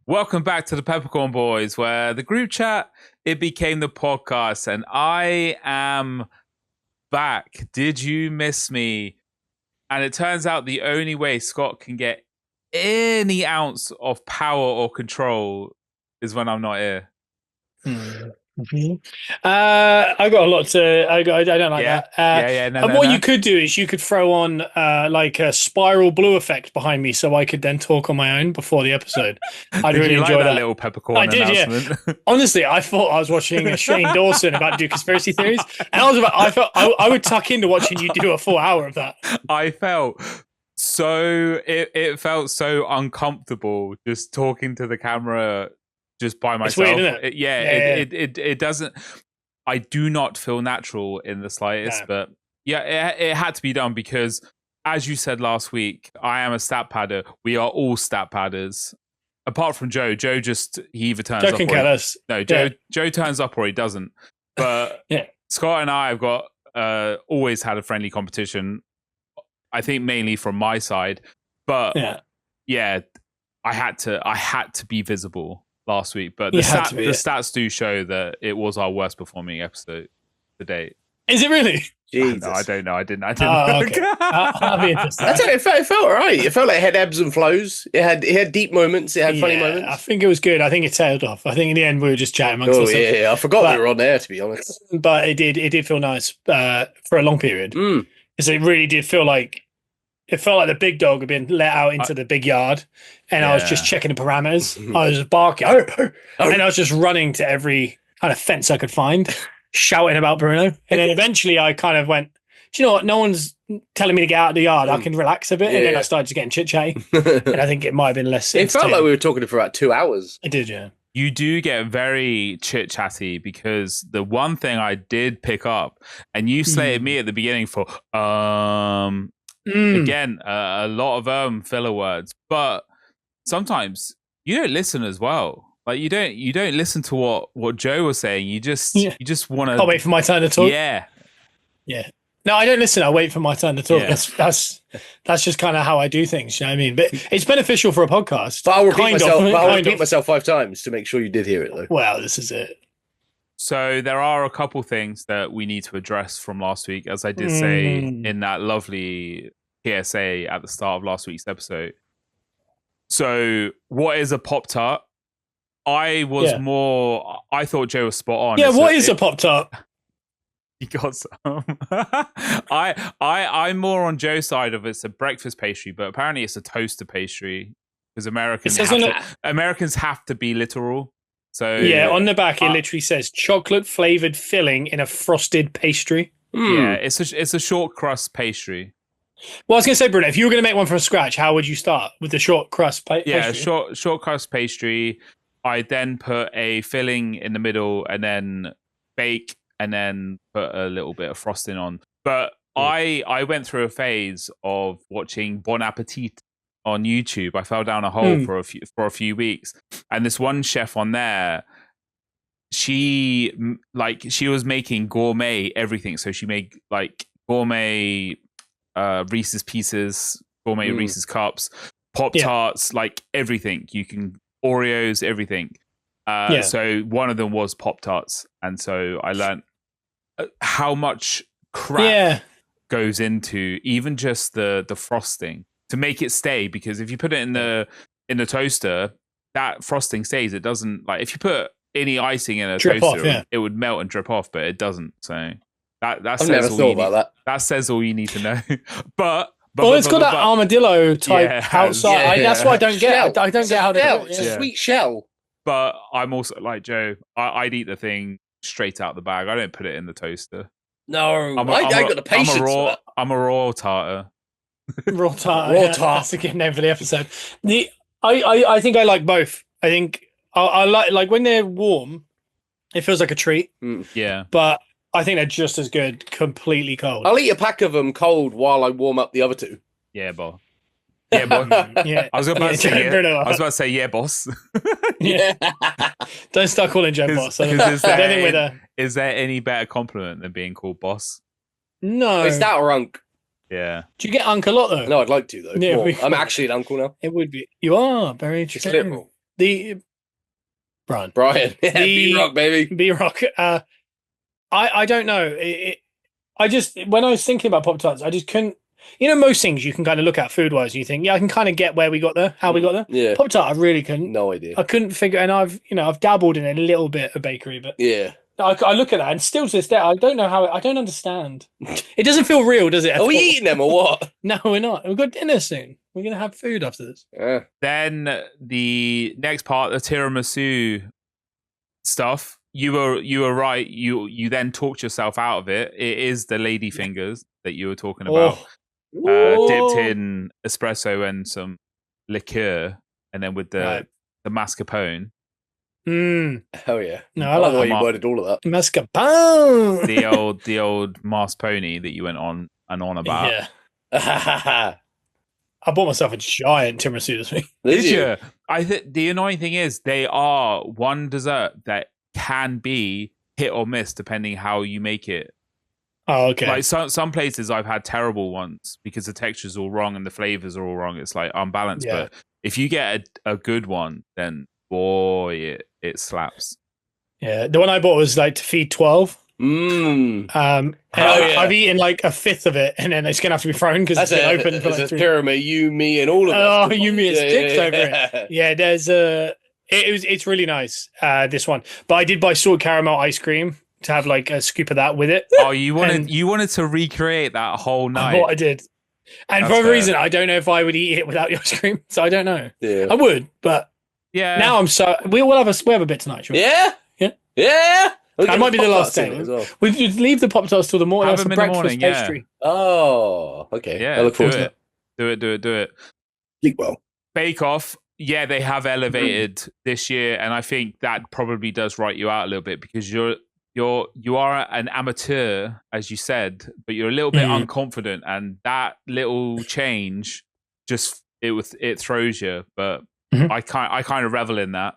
Welcome back to the Peppercorn Boys, where the group chat, it became the podcast, and I am back. Did you miss me? And it turns out the only way Scott can get any ounce of power or control is when I'm not here. I got a lot to. I don't like that. No, what you could do is you could throw on like a spiral blue effect behind me, so I could then talk on my own before the episode. I'd really enjoy that little Peppercorn I did, announcement. Yeah. Honestly, I thought I was watching a Shane Dawson about to do conspiracy theories, and I felt I would tuck into watching you do a full hour of that. I felt so it felt so uncomfortable just talking to the camera. Just by myself. It's weird, isn't it? It doesn't. I do not feel natural in the slightest, but it had to be done because, as you said last week, I am a stat padder. We are all stat padders, apart from Joe. Joe he either turns up. Joe turns up or he doesn't. But Scott and I have got always had a friendly competition. I think mainly from my side, but I had to be visible last week, but the stats do show that it was our worst performing episode to date. Is it really? Jesus. I don't know. I didn't. Oh, okay. I'll be interested. I tell you, it felt all right. It felt like it had ebbs and flows. It had deep moments. It had funny moments. I think it was good. I think it tailed off. I think in the end we were just chatting amongst ourselves. Yeah. I forgot we were on there, to be honest. But it did feel nice for a long period. Because it really did feel like the big dog had been let out into the big yard, and I was just checking the parameters. I was barking, and I was just running to every kind of fence I could find, shouting about Bruno. And then eventually I kind of went, do you know what? No one's telling me to get out of the yard. I can relax a bit. And then I started just getting chit-chatty. And I think it might have been less It felt like we were talking for about 2 hours. It did, yeah. You do get very chit-chatty because the one thing I did pick up, and you slated me at the beginning for, again, a lot of filler words, but sometimes you don't listen as well. Like you don't listen to what Joe was saying. You just want to. I'll wait for my turn to talk. Yeah. No, I don't listen. I wait for my turn to talk. Yeah. That's just kind of how I do things. You know what I mean? But it's beneficial for a podcast. But I'll repeat myself 5 times to make sure you did hear it, though. Well, this is it. So there are a couple things that we need to address from last week, as I did say in that lovely PSA at the start of last week's episode. So what is a Pop-Tart? I thought Joe was spot on. Yeah, what is a Pop-Tart? You got some. I'm more on Joe's side of it's a breakfast pastry, but apparently it's a toaster pastry because Americans have to be literal. So on the back it literally says chocolate flavored filling in a frosted pastry. Yeah, it's a short crust pastry. Well, I was going to say, Bruno, if you were going to make one from scratch, how would you start with the short crust pastry? Yeah, short crust pastry. I then put a filling in the middle, and then bake, and then put a little bit of frosting on. But I went through a phase of watching Bon Appetit on YouTube. I fell down a hole for a few weeks, and this one chef on there, she was making gourmet everything. So she made like gourmet Reese's Pieces, gourmet Reese's Cups, Pop-Tarts, like everything. You can Oreos, everything. So one of them was Pop-Tarts, and so I learned how much crap goes into even just the frosting to make it stay. Because if you put it in the toaster, that frosting stays. It doesn't, like if you put any icing in a toaster, it would melt and drip off, but it doesn't. So that says all you need. That says all you need to know. But it's got that armadillo type outside. That's what I don't get. I don't get how it's a sweet shell. But I'm also like Joe. I'd eat the thing straight out the bag. I don't put it in the toaster. No, I got the patience. I'm a raw tartar. Raw tartar. That's a good name for the episode. I think I like both. I think I like when they're warm. It feels like a treat. Yeah, but I think they're just as good completely cold. I'll eat a pack of them cold while I warm up the other 2. Yeah, boss. Yeah, boss. I was about to say, yeah, boss. Yeah. Don't start calling Joe boss. Is there any better compliment than being called boss? No. Is that or unk? Yeah. Do you get unk a lot though? No, I'd like to though. Yeah, I'm actually an uncle now. It would be. You are very true. It's literal. the Brian. Yeah, B-Rock, baby. B-Rock. I don't know. I just, when I was thinking about Pop-Tarts, I just couldn't. Most things you can kind of look at food-wise and you think, yeah, I can kind of get where we got there, how we got there. Yeah. Pop-Tart, I really couldn't. No idea. I couldn't figure, and I've dabbled in a little bit of bakery, but yeah. I look at that and still to this day, I don't know how, I don't understand. It doesn't feel real, does it? Are we eating them or what? No, we're not. We've got dinner soon. We're going to have food after this. Then the next part, the tiramisu stuff, you were right. You then talked yourself out of it. It is the lady fingers that you were talking about. Dipped in espresso and some liqueur, and then with the mascarpone. Hell yeah! No, I like the way you worded all of that. Mascarpone. The old Mars pony that you went on and on about. Yeah. I bought myself a giant tiramisu this week. Did you? I think the annoying thing is they are one dessert that can be hit or miss depending how you make it. Oh, okay. Like some places I've had terrible ones because the texture's all wrong and the flavors are all wrong. It's like unbalanced. Yeah. But if you get a good one, then boy, it slaps. Yeah, the one I bought was like to feed 12. I've eaten like a fifth of it, and then it's gonna have to be thrown because it's been open for like 3. Pyramid, you, me, and all of us. Oh, you, me, it sticks over it. Yeah, there's it's really nice. This one, but I did buy salt caramel ice cream to have like a scoop of that with it. Oh, you wanted to recreate that whole night. What I did, and for a reason, I don't know if I would eat it without the ice cream. So I don't know. Yeah, I would, but yeah. Now I'm so we have a bit tonight. Sure? Yeah. That might be the last day. Well. We leave the Pop-Tarts till the morning. Have That's them a in the breakfast morning, pastry. Oh, okay. Yeah, I look forward to that. Do it. Sleep well. Bake Off. Yeah, they have elevated this year, and I think that probably does write you out a little bit because you are an amateur, as you said, but you're a little bit unconfident, and that little change just it throws you. But I kind of revel in that.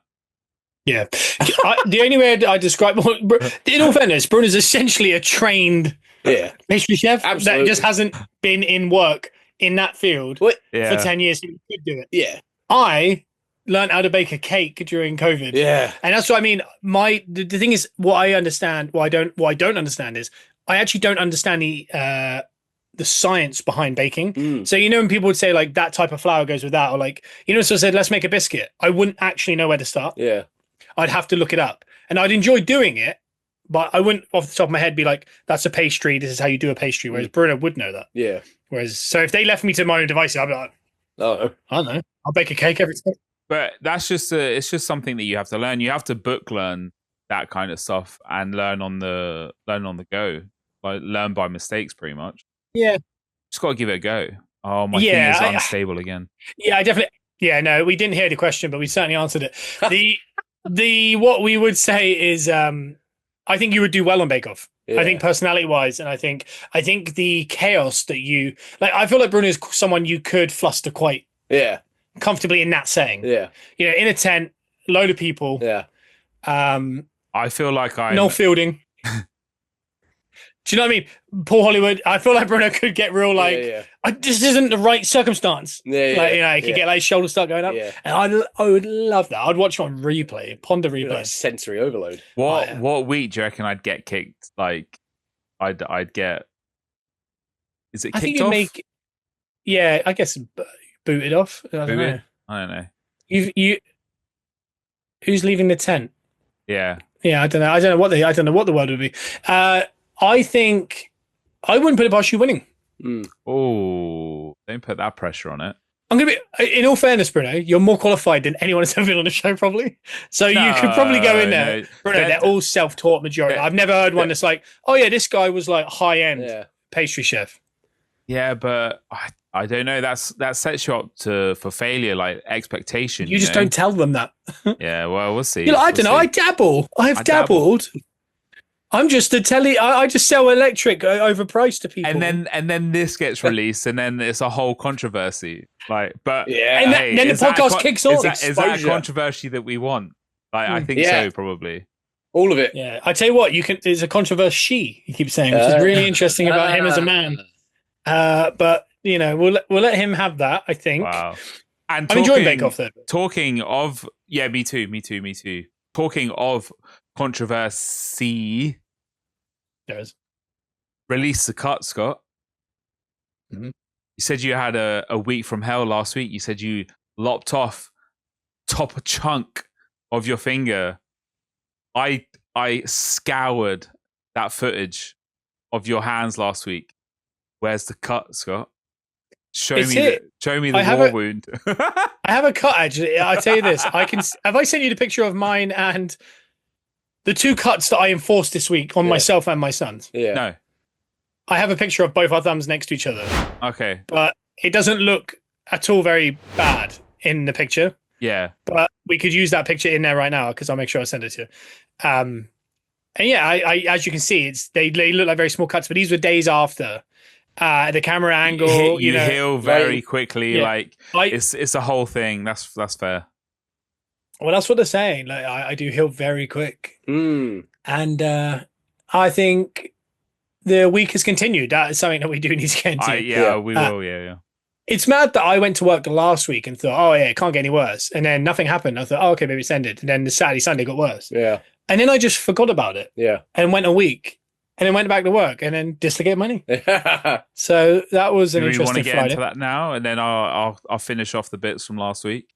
Yeah, the only way I describe, in all fairness, Bruno's essentially a trained pastry chef that just hasn't been in work in that field for 10 years. So he could do it. Yeah, I learned how to bake a cake during COVID. Yeah, and that's what I mean. The thing is, what I understand, what I don't understand is I actually don't understand the science behind baking. So when people would say like that type of flour goes with that, or like so I said let's make a biscuit, I wouldn't actually know where to start. Yeah. I'd have to look it up, and I'd enjoy doing it, but I wouldn't off the top of my head be like, that's a pastry. This is how you do a pastry. Whereas Bruno would know that. Yeah. So if they left me to my own devices, I'd be like, I don't know. I'll bake a cake every time. But that's it's just something that you have to learn. You have to book learn that kind of stuff and learn on the go, like learn by mistakes, pretty much. Yeah. Just got to give it a go. Oh, my thing is unstable again. Yeah, I definitely. Yeah, no, we didn't hear the question, but we certainly answered it. What we would say is, I think you would do well on Bake Off. Yeah. I think personality wise, and I think the chaos that you like. I feel like Bruno is someone you could fluster quite comfortably in that setting. Yeah, in a tent, load of people. Yeah. I feel like no fielding. Do you know what I mean? Paul Hollywood. I feel like Bruno could get real this isn't the right circumstance. Yeah. He could get like his shoulders start going up. Yeah. And I would love that. I'd watch it on replay, ponder replay. Like sensory overload. What week do you reckon I'd get kicked? Like I'd get. Is it kicked off? I guess booted off. I don't know. I don't know. You. Who's leaving the tent? Yeah. Yeah, I don't know. I don't know what the word would be. I think I wouldn't put it past you winning. Oh, don't put that pressure on it. I'm gonna be. In all fairness, Bruno, you're more qualified than anyone has ever been on the show, probably. So you could probably go in there. No. Bruno, they're all self-taught majority. I've never heard one that's like, oh yeah, this guy was like high-end pastry chef. Yeah, but I don't know. That sets you up for failure, like expectation. You just don't tell them that. Yeah, well, we'll see. I don't know. I dabble. I've dabbled. I'm just a I just sell electric overpriced to people. And then this gets released, and then it's a whole controversy. Like, but and then the podcast kicks off. Is that a controversy that we want? Like, I think so, probably. All of it. Yeah, I tell you what, there's a controversy. You keep saying, which is really interesting about him as a man. But we'll let him have that. I think. Wow. And I'm enjoying Bake Off though. Talking of Yeah, me too. Talking of controversy, There's release the cut, Scott. Mhm. You said you had a week from hell last week. You said you lopped off top chunk of your finger. I scoured that footage of your hands last week. Where's the cut, Scott? Show me the war wound. I have a cut, actually. I'll tell you this. Have I sent you the picture of mine and the 2 cuts that I enforced this week on myself and my sons? Yeah. No. I have a picture of both our thumbs next to each other. Okay. But it doesn't look at all very bad in the picture. Yeah. But we could use that picture in there right now because I'll make sure I send it to you. And yeah, I as you can see, they look like very small cuts, but these were days after. The camera angle, you heal very quickly. Yeah. Like it's a whole thing. That's fair. Well, that's what they're saying. Like I do heal very quick, and I think the week has continued. That is something that we do need to get into. We will. Yeah. It's mad that I went to work last week and thought, oh yeah, it can't get any worse, and then nothing happened. I thought, oh okay, maybe it's ended, and then the Saturday, Sunday got worse. Yeah, and then I just forgot about it. Yeah, and went a week. And then went back to work and then dislocated my knee. So that was an interesting Friday. Do we want to get into that now? And then I'll finish off the bits from last week.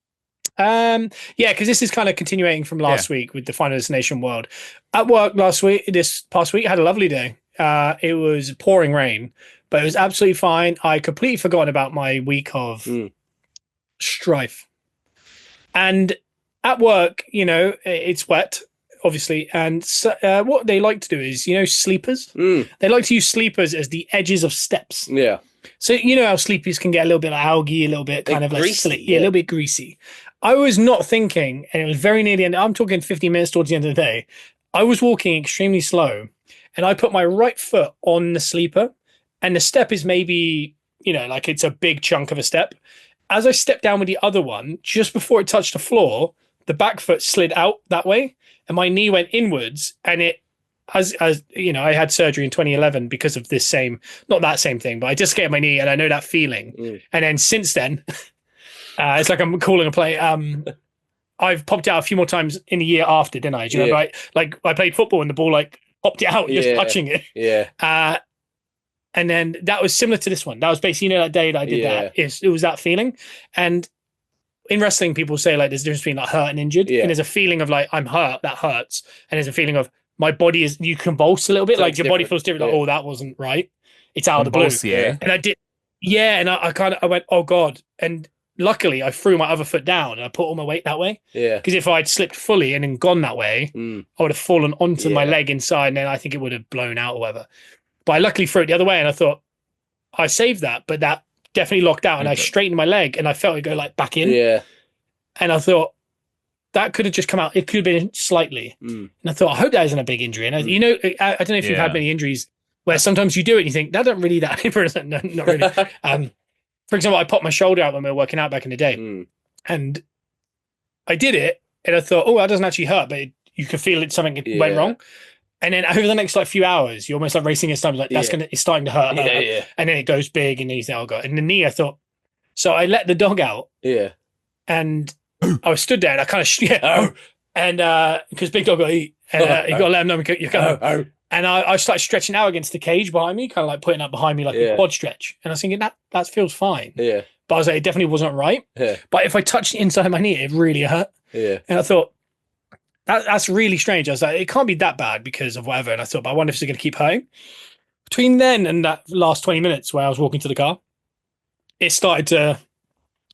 Yeah, because this is kind of continuing from last week with the Final Destination World. At work this past week, I had a lovely day. It was pouring rain, but it was absolutely fine. I completely forgot about my week of strife. And at work, it's wet. Obviously, and what they like to do is, sleepers. They like to use sleepers as the edges of steps. Yeah. So how sleepers can get a little bit algae, a little bit kind of greasy, like a little bit greasy. I was not thinking, and it was very near the end. I'm talking 15 minutes towards the end of the day. I was walking extremely slow, and I put my right foot on the sleeper, and the step is maybe like it's a big chunk of a step. As I stepped down with the other one, just before it touched the floor, the back foot slid out that way. And my knee went inwards, and it, as I had surgery in 2011 because of this not that same thing, but I dislocated my knee, and I know that feeling. And then since then, it's like I'm calling a play. I've popped out a few more times in a year after, didn't I? Do you remember? Like I played football, and the ball like popped it out, just touching it. Yeah. And then that was similar to this one. That was basically that day that I did that. It was that feeling, and in wrestling, people say like there's a difference between like hurt and injured, and there's a feeling of like I'm hurt, that hurts, and there's a feeling of my body is you convulse a little bit, like your body feels different. Like, oh, that wasn't right. It's out of the blue. Yeah. And I did, and I went, oh god. And luckily, I threw my other foot down and I put all my weight that way. Yeah. Because if I'd slipped fully and then gone that way, I would have fallen onto my leg inside, and then I think it would have blown out or whatever. But I luckily threw it the other way, and I thought I saved that, but that definitely locked out, and I straightened my leg, and I felt it go like back in. Yeah. And I thought that could have just come out. It could have been slightly. And I thought, I hope that isn't a big injury. And I don't know if you've had many injuries where sometimes you do it and you think that don't really that. No, not really. For example, I popped my shoulder out when we were working out back in the day, and I did it, and I thought, oh, that doesn't actually hurt, but you could feel it. Something went wrong. And then over the next like few hours, you're almost like racing against time. Like it's starting to hurt. And then it goes big, and then you think, oh god. And the knee, I thought. So I let the dog out. Yeah. And I was stood there, and I kind of and because big dog got to eat, and you got to let him know you're going. And I started stretching out against the cage behind me, kind of like putting that behind me like a quad stretch. And I was thinking that feels fine. Yeah. But I was like, it definitely wasn't right. Yeah. But if I touched the inside of my knee, it really hurt. Yeah. And I thought that's really strange. I was like, it can't be that bad because of whatever. And I thought, but I wonder if it's going to keep hurting. Between then and that last 20 minutes where I was walking to the car, it started to.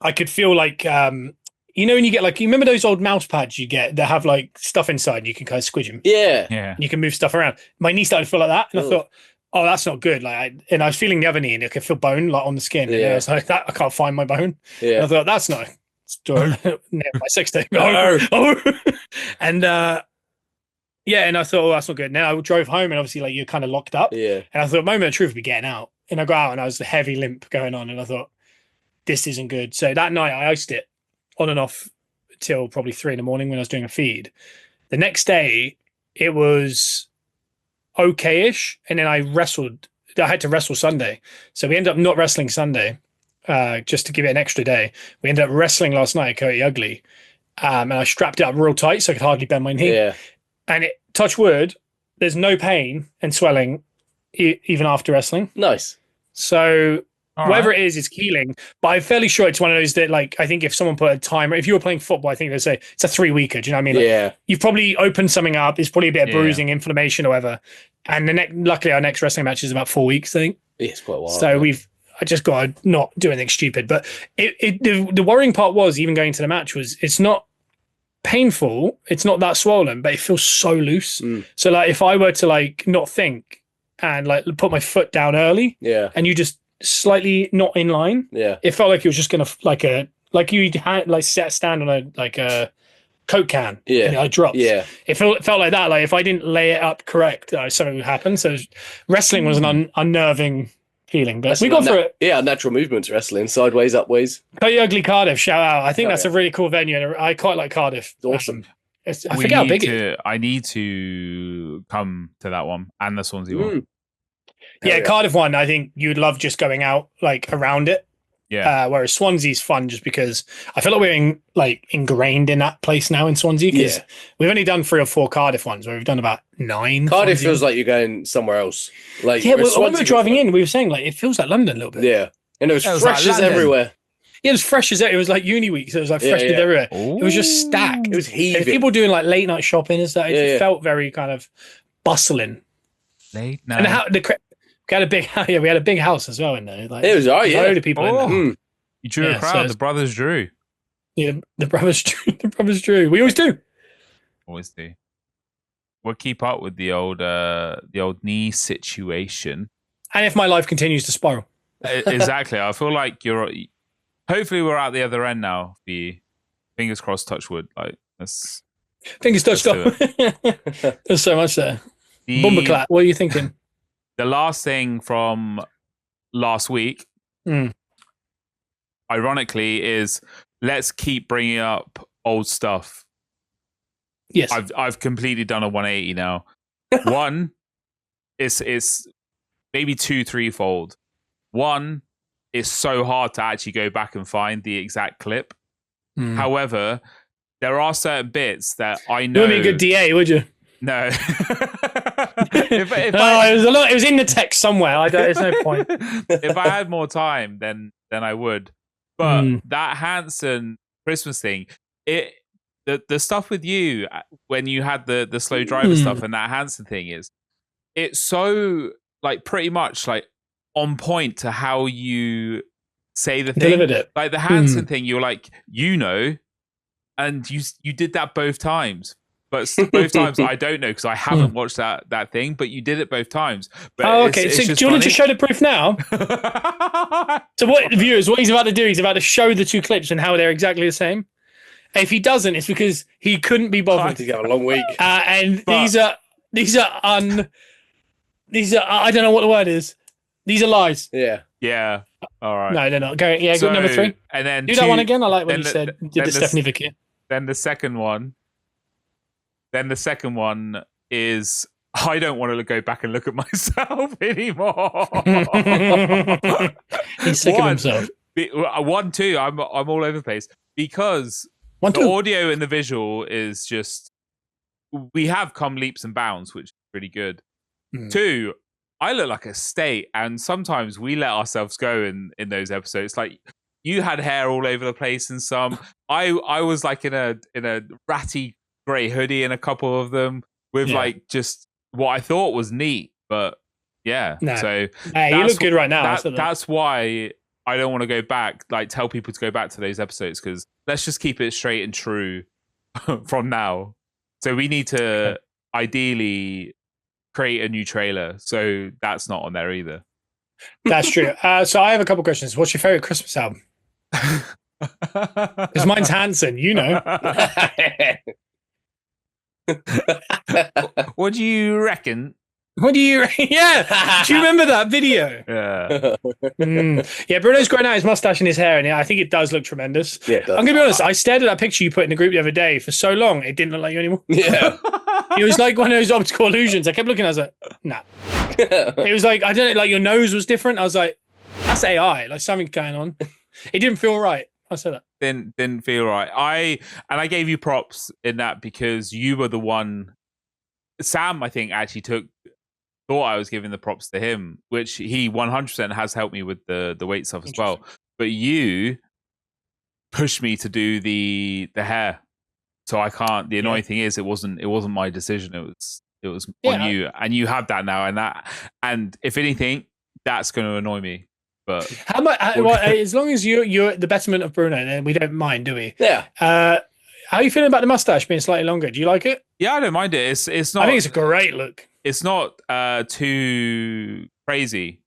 I could feel like, when you get like, you remember those old mouse pads you get that have like stuff inside and you can kind of squidge them? Yeah. And you can move stuff around. My knee started to feel like that. And I thought, oh, that's not good. Like, and I was feeling the other knee and I could feel bone like on the skin. And I was like, I can't find my bone. And I thought, that's not my sex tape. And, and I thought, oh, that's not good. And then I drove home, and obviously like you're kind of locked up. And I thought, moment of truth would be getting out. And I got out, and I was the heavy limp going on. And I thought, this isn't good. So that night I iced it on and off till probably 3 a.m. when I was doing a feed. The next day it was okay-ish. And then I had to wrestle Sunday. So we ended up not wrestling Sunday, just to give it an extra day. We ended up wrestling last night at Coyote Ugly. and I strapped it up real tight so I could hardly bend my knee. Yeah. And touch wood, there's no pain and swelling even after wrestling. Nice. So whatever it is, it's healing. But I'm fairly sure it's one of those that, like, I think if someone put a timer, if you were playing football, I think they'd say it's a 3-weeker. Do you know what I mean? Like, Yeah. You've probably opened something up. There's probably a bit of bruising, inflammation, or whatever. And luckily, our next wrestling match is about 4 weeks, I think. Yeah, it's quite a while. So I just got to not do anything stupid. But the worrying part was, even going to the match, was it's not painful. It's not that swollen, but it feels so loose. So, like, if I were to, like, not think and, like, put my foot down early, and you just slightly not in line, it felt like it was just gonna like you had like stand on a Coke can, and I dropped. It felt like that. Like if I didn't lay it up correct, something would happen. So wrestling was an unnerving feeling, but we got through it. Yeah, natural movements wrestling, sideways, upways. Coyote Ugly Cardiff, shout out! I think that's a really cool venue, and I quite like Cardiff. Awesome. I forget how big it is. I need to come to that one and the Swansea one. Yeah, Cardiff one, I think you'd love just going out like around it. Yeah. Whereas Swansea's fun just because I feel like we're ingrained in that place now in Swansea, because we've only done 3 or 4 Cardiff ones where we've done about 9. Cardiff feels like you're going somewhere else. Like when we were driving in, we were saying like it feels like London a little bit. Yeah, and it was fresh as everywhere. Yeah, it was fresh as it was like uni week, so it was like fresh as everywhere. Ooh. It was just stacked. It was heaving. People doing like late night shopping and stuff. It just felt very kind of bustling. Late night. And we had a big house as well in there. Like, it was a load of people in there. You drew a crowd. The brothers drew. Yeah, the brothers drew. The brothers drew. We always do. Always do. We'll keep up with the old knee situation. And if my life continues to spiral. Exactly. I feel like hopefully we're out the other end now. Fingers crossed, touch wood. Like that's fingers touched. There's so much there. Bumperclap. What are you thinking? The last thing from last week, ironically, is let's keep bringing up old stuff. Yes, I've completely done a 180 now. One, it's maybe 2-3-fold. One, it's so hard to actually go back and find the exact clip. However, there are certain bits that I know. You wouldn't be a good DA, would you? No. It was in the text somewhere. There's no point. If I had more time, then I would. But that Hanson Christmas thing, the stuff with you when you had the slow driver stuff and that Hanson thing it's so like pretty much like on point to how you say the thing. Delivered it. Like the Hanson thing, you're like, and you did that both times. But both times I don't know because I haven't watched that thing. But you did it both times. But okay. So do you want to show the proof now? So what he's about to do? He's about to show the 2 clips and how they're exactly the same. If he doesn't, it's because he couldn't be bothered. He's got a long week. These are I don't know what the word is. These are lies. Yeah. Yeah. All right. No, they're not. Go. Yeah. So, number 3. And then do that one again. I like what you said. Did the Stephanie Vicky. Then the second one. Is I don't want to go back and look at myself anymore. He's sick of himself. 1, 2. I'm all over the place because the audio and the visual is just. We have come leaps and bounds, which is pretty good. 2, I look like a state, and sometimes we let ourselves go in those episodes. Like you had hair all over the place, and some I was like in a ratty grey hoodie in a couple of them with like just what I thought was neat, but yeah. No. So you look good right now. That's why I don't want to go back. Like tell people to go back to those episodes because let's just keep it straight and true from now. So we need to ideally create a new trailer. So that's not on there either. That's true. So I have a couple questions. What's your favorite Christmas album? Because mine's Hanson, you know. What do you reckon? Yeah. Do you remember that video? Yeah. Yeah, Bruno's growing out his mustache and his hair, and I think it does look tremendous. Yeah, it does. I'm going to be honest. I stared at that picture you put in the group the other day for so long, it didn't look like you anymore. Yeah. It was like one of those optical illusions. I kept looking, I was like, nah. It was like, I don't know, like your nose was different. I was like, that's AI, like something's going on. It didn't feel right. I said that. didn't feel right. I gave you props in that because you were the one. Sam, I think, actually thought I was giving the props to him, which he 100% has helped me with the weight stuff as well. But you pushed me to do the hair, so I can't. The annoying thing is, it wasn't my decision. It was on you, and you have that now, and if anything, that's going to annoy me. But how much? As long as you're at the betterment of Bruno, then we don't mind, do we? Yeah. How are you feeling about the mustache being slightly longer? Do you like it? Yeah, I don't mind it. It's not. I think it's a great look. It's not too crazy.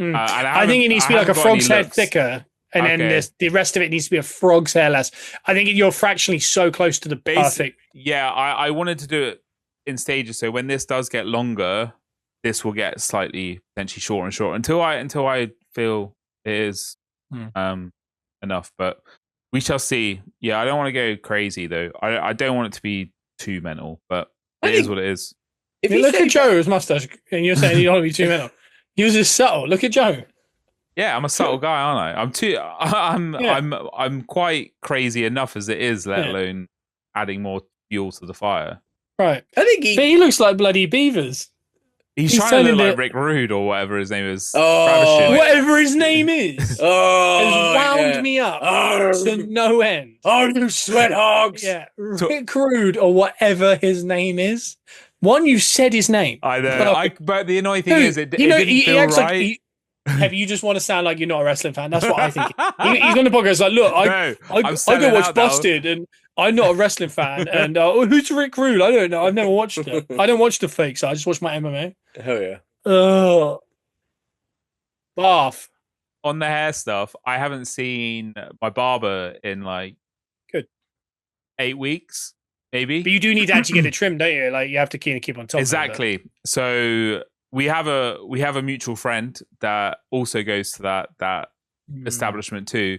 I think it needs to be like a frog's head thicker, and then the rest of it needs to be a frog's hair less. I think you're fractionally so close to the perfect. Yeah, I wanted to do it in stages, so when this does get longer, this will get slightly potentially shorter and shorter until I feel it is enough. But we shall see. Yeah, I don't want to go crazy though. I don't want it to be too mental, but it is what it is. If you look at Joe's mustache and you're saying you don't want to be too mental, he was just subtle. Look at Joe. Yeah, I'm a subtle guy, aren't I? I'm quite crazy enough as it is, let alone adding more fuel to the fire. Right. I think he looks like bloody Beavers. He's trying to look like Rick Rude or whatever his name is. Whatever his name is. Has wound me up to no end. Oh, you sweat hogs. Yeah. Rick Rude or whatever his name is. One, you said his name. I know. But the annoying thing is, it didn't feel right. You just want to sound like you're not a wrestling fan. That's what I think. He's on the podcast like, look, I go watch Busted and I'm not a wrestling fan. And who's Rick Rude? I don't know. I've never watched it. I don't watch the fake, so I just watch my MMA. Hell yeah. Bath. On the hair stuff, I haven't seen my barber in like 8 weeks, maybe. But you do need to actually get it trimmed, don't you? Like you have to keep on top. Exactly. So we have a mutual friend that also goes to that establishment too,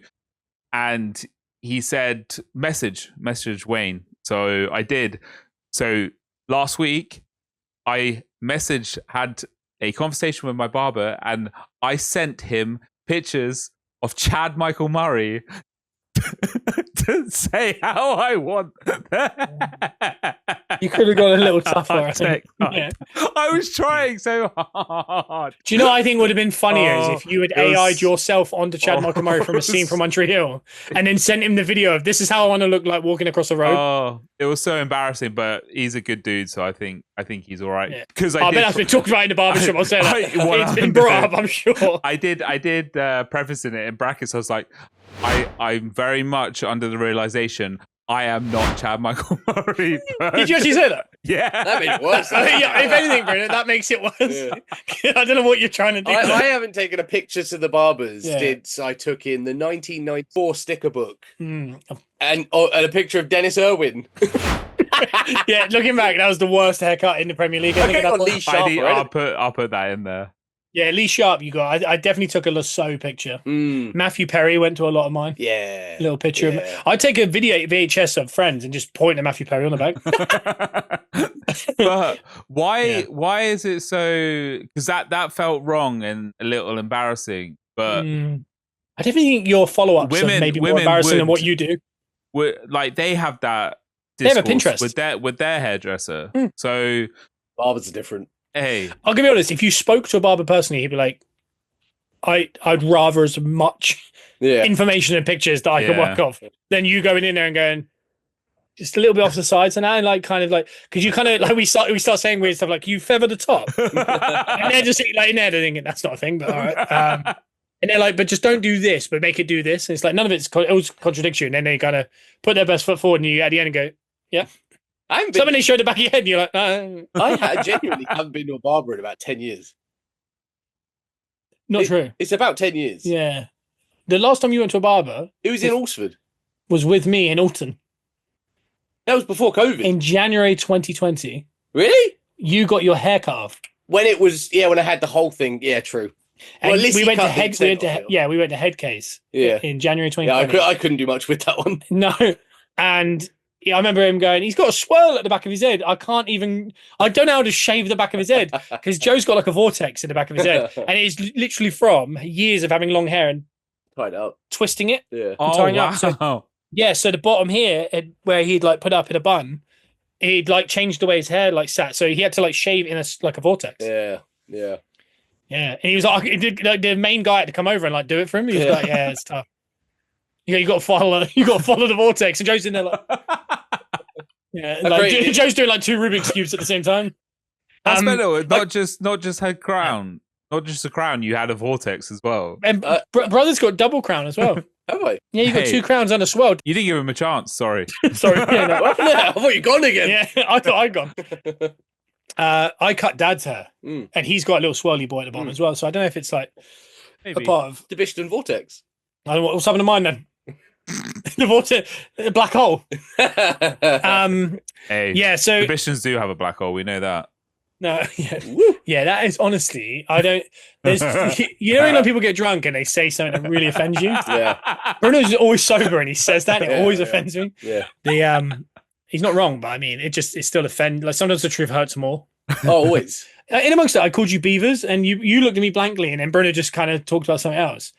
and he said message Wayne. So I did. So last week I had a conversation with my barber and I sent him pictures of Chad Michael Murray to say how I want. You could have gone a little tougher. I was trying so hard. Do you know what I think would have been funnier is if you had AI'd yourself onto Chad Michael Murray from a scene from Montreal and then sent him the video of this is how I want to look like walking across the road. Oh, it was so embarrassing, but he's a good dude, so I think he's all right. Because I bet that's been talked about in the barbershop. I'll say that. It's been brought up, I'm sure. I did prefacing it in brackets. I was like, I'm very much under the realization I am not Chad Michael Murray. Did you actually say that? Yeah. That made it worse. Yeah, if anything, Bruno, that makes it worse. Yeah. I don't know what you're trying to do. I haven't taken a picture to the barbers since I took in the 1994 sticker book and a picture of Dennis Irwin. Yeah, looking back, that was the worst haircut in the Premier League. I'll put that in there. Yeah, Lee Sharp you got. I definitely took a Lasso picture. Matthew Perry went to a lot of mine. Yeah. Little picture. Yeah. I'd take a VHS of Friends and just point at Matthew Perry on the back. But why is it so... Because that felt wrong and a little embarrassing. But I definitely think your follow-ups are maybe more embarrassing than what you do. Like, they have that discourse they have a Pinterest. With their hairdresser. So... Barbers are different. Hey, I'll be honest. If you spoke to a barber personally, he'd be like, "I'd rather as much information and pictures that I can work off than you going in there and going just a little bit off the sides and that, and like kind of like because you kind of like we start saying weird stuff like you feather the top, and they're just like in there thinking that's not a thing, but all right. And they're like, but just don't do this, but make it do this. And it's like none of it always contradicts you, and then they kind of put their best foot forward, and you at the end and go, yeah. Someone they showed the back of your head and you're like, I genuinely haven't been to a barber in about 10 years. Not true. It's about 10 years. Yeah. The last time you went to a barber... It was in Alsford. Was with me in Alton. That was before COVID. In January 2020. Really? You got your hair cut off. When it was... Yeah, when I had the whole thing. Yeah, true. And well, we went to Headcase. Yeah. In January 2020. Yeah, I couldn't do much with that one. No. And... Yeah, I remember him going, he's got a swirl at the back of his head. I don't know how to shave the back of his head because Joe's got like a vortex in the back of his head. And it's literally from years of having long hair and tied up, twisting it. Yeah. And tying up. So Yeah, so the bottom here, where he'd like put up in a bun, he'd like changed the way his hair like sat, so he had to like shave in like a vortex. Yeah. And he was like, the main guy had to come over and like do it for him. He was like, yeah, it's tough. You got to follow the vortex. And Joe's in there like, yeah, like Joe's doing like 2 Rubik's cubes at the same time. That's better. Not just had crown, not just a crown. You had a vortex as well. And brother's got double crown as well. Have I? Yeah, you got 2 crowns and a swirl. You didn't give him a chance. Sorry. Sorry. Yeah, no. I thought you'd gone again. Yeah, I thought I'd gone. I cut Dad's hair, and he's got a little swirly boy at the bottom as well. So I don't know if it's like Maybe. a part of The Bishton Vortex. I don't know what's happening to mine then. The vortex, the black hole. Hey, yeah. So the Bishons do have a black hole. We know that. no, yeah. That is honestly, I don't. There's, you know, when people get drunk and they say something that really offends you. Yeah. Bruno's always sober and he says that. And it always offends me. Yeah. He's not wrong, but I mean, it still offends. Like sometimes the truth hurts more. Oh, always. In amongst that, I called you beavers, and you looked at me blankly, and then Bruno just kind of talked about something else.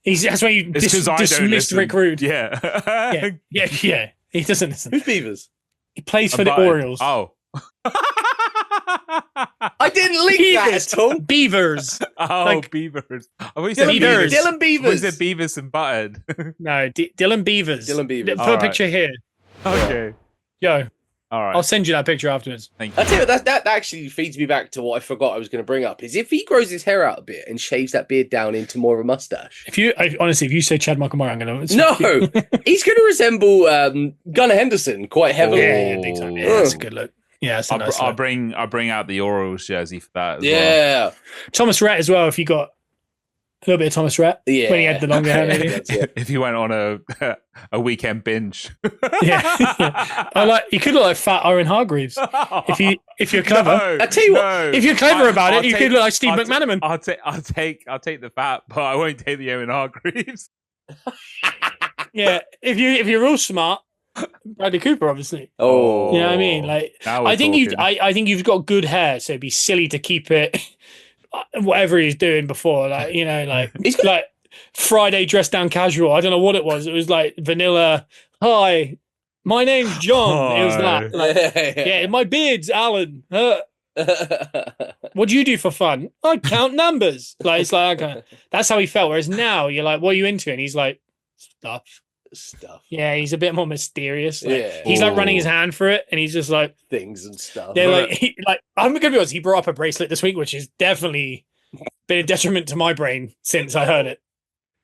That's why you dismissed Rick Rude. Yeah. Yeah. He doesn't listen. Who's Beavers? He plays for the Orioles. Oh. I didn't link that at all. Beavers. Oh, Like- Beavers. Oh, we Beavers. Dylan Beavers. Was it Beavis and Butthead? No, Dylan Beavers. Dylan Beavers. Put a picture here. Okay. Yo, All right. I'll send you that picture afterwards. Thank you. I tell you what, that actually feeds me back to what I forgot I was going to bring up. Is if he grows his hair out a bit and shaves that beard down into more of a mustache. Honestly, if you say Chad Michael Murray, I'm gonna No, he's going to resemble Gunnar Henderson quite heavily. Yeah, big time. Yeah, that's a good look. Yeah, that's a nice I'll look. bring out the Orioles jersey for that as well. Yeah. Thomas Rhett as well. If you got a little bit of Thomas Rhett, Yeah. when he had the longer hair, maybe. If you went on a weekend binge. Yeah. I like. You could look like fat Owen Hargreaves if you're clever. No, I tell you what, If you're clever about I'll it, you could look like Steve McManaman. I'll take the fat, but I won't take the Owen Hargreaves. Yeah, if you're real smart, Bradley Cooper, obviously. Oh, You know what I mean? Like, Now we're I think talking. I think you've got good hair, so it'd be silly to keep it. Whatever he's doing before, like He's got- like Friday dressed down casual. I don't know what it was. It was like vanilla. Hi, my name's John. It was that. Like, yeah, my beard's Alan. What do you do for fun? I count numbers. Like it's like okay. That's how he felt. Whereas now you're like, what are you into? And he's like, stuff. Yeah, he's a bit more mysterious. Like, Yeah. he's like running his hand for it, and he's just like Things and stuff. yeah, like I'm gonna be honest. He brought up a bracelet this week, which has definitely been a detriment to my brain since I heard it.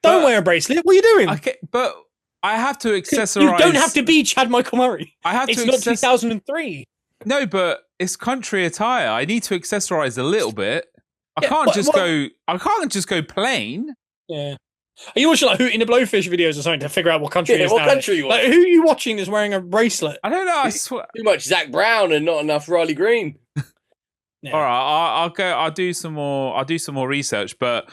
Don't wear a bracelet. What are you doing? Okay, but I have to accessorize. You don't have to be Chad Michael Murray. I have It's to. not 2003. No, but it's country attire. I need to accessorize a little bit. I Yeah, can't what- just what- go. I can't just go plain. Yeah. Are you watching like Hooting the Blowfish videos or something to figure out what country it is what now? country you Like, want? who are you watching that's wearing a bracelet? I don't know. I swear. Too much Zach Brown and not enough Riley Green. Yeah. All right, I'll go. I'll do some more research, but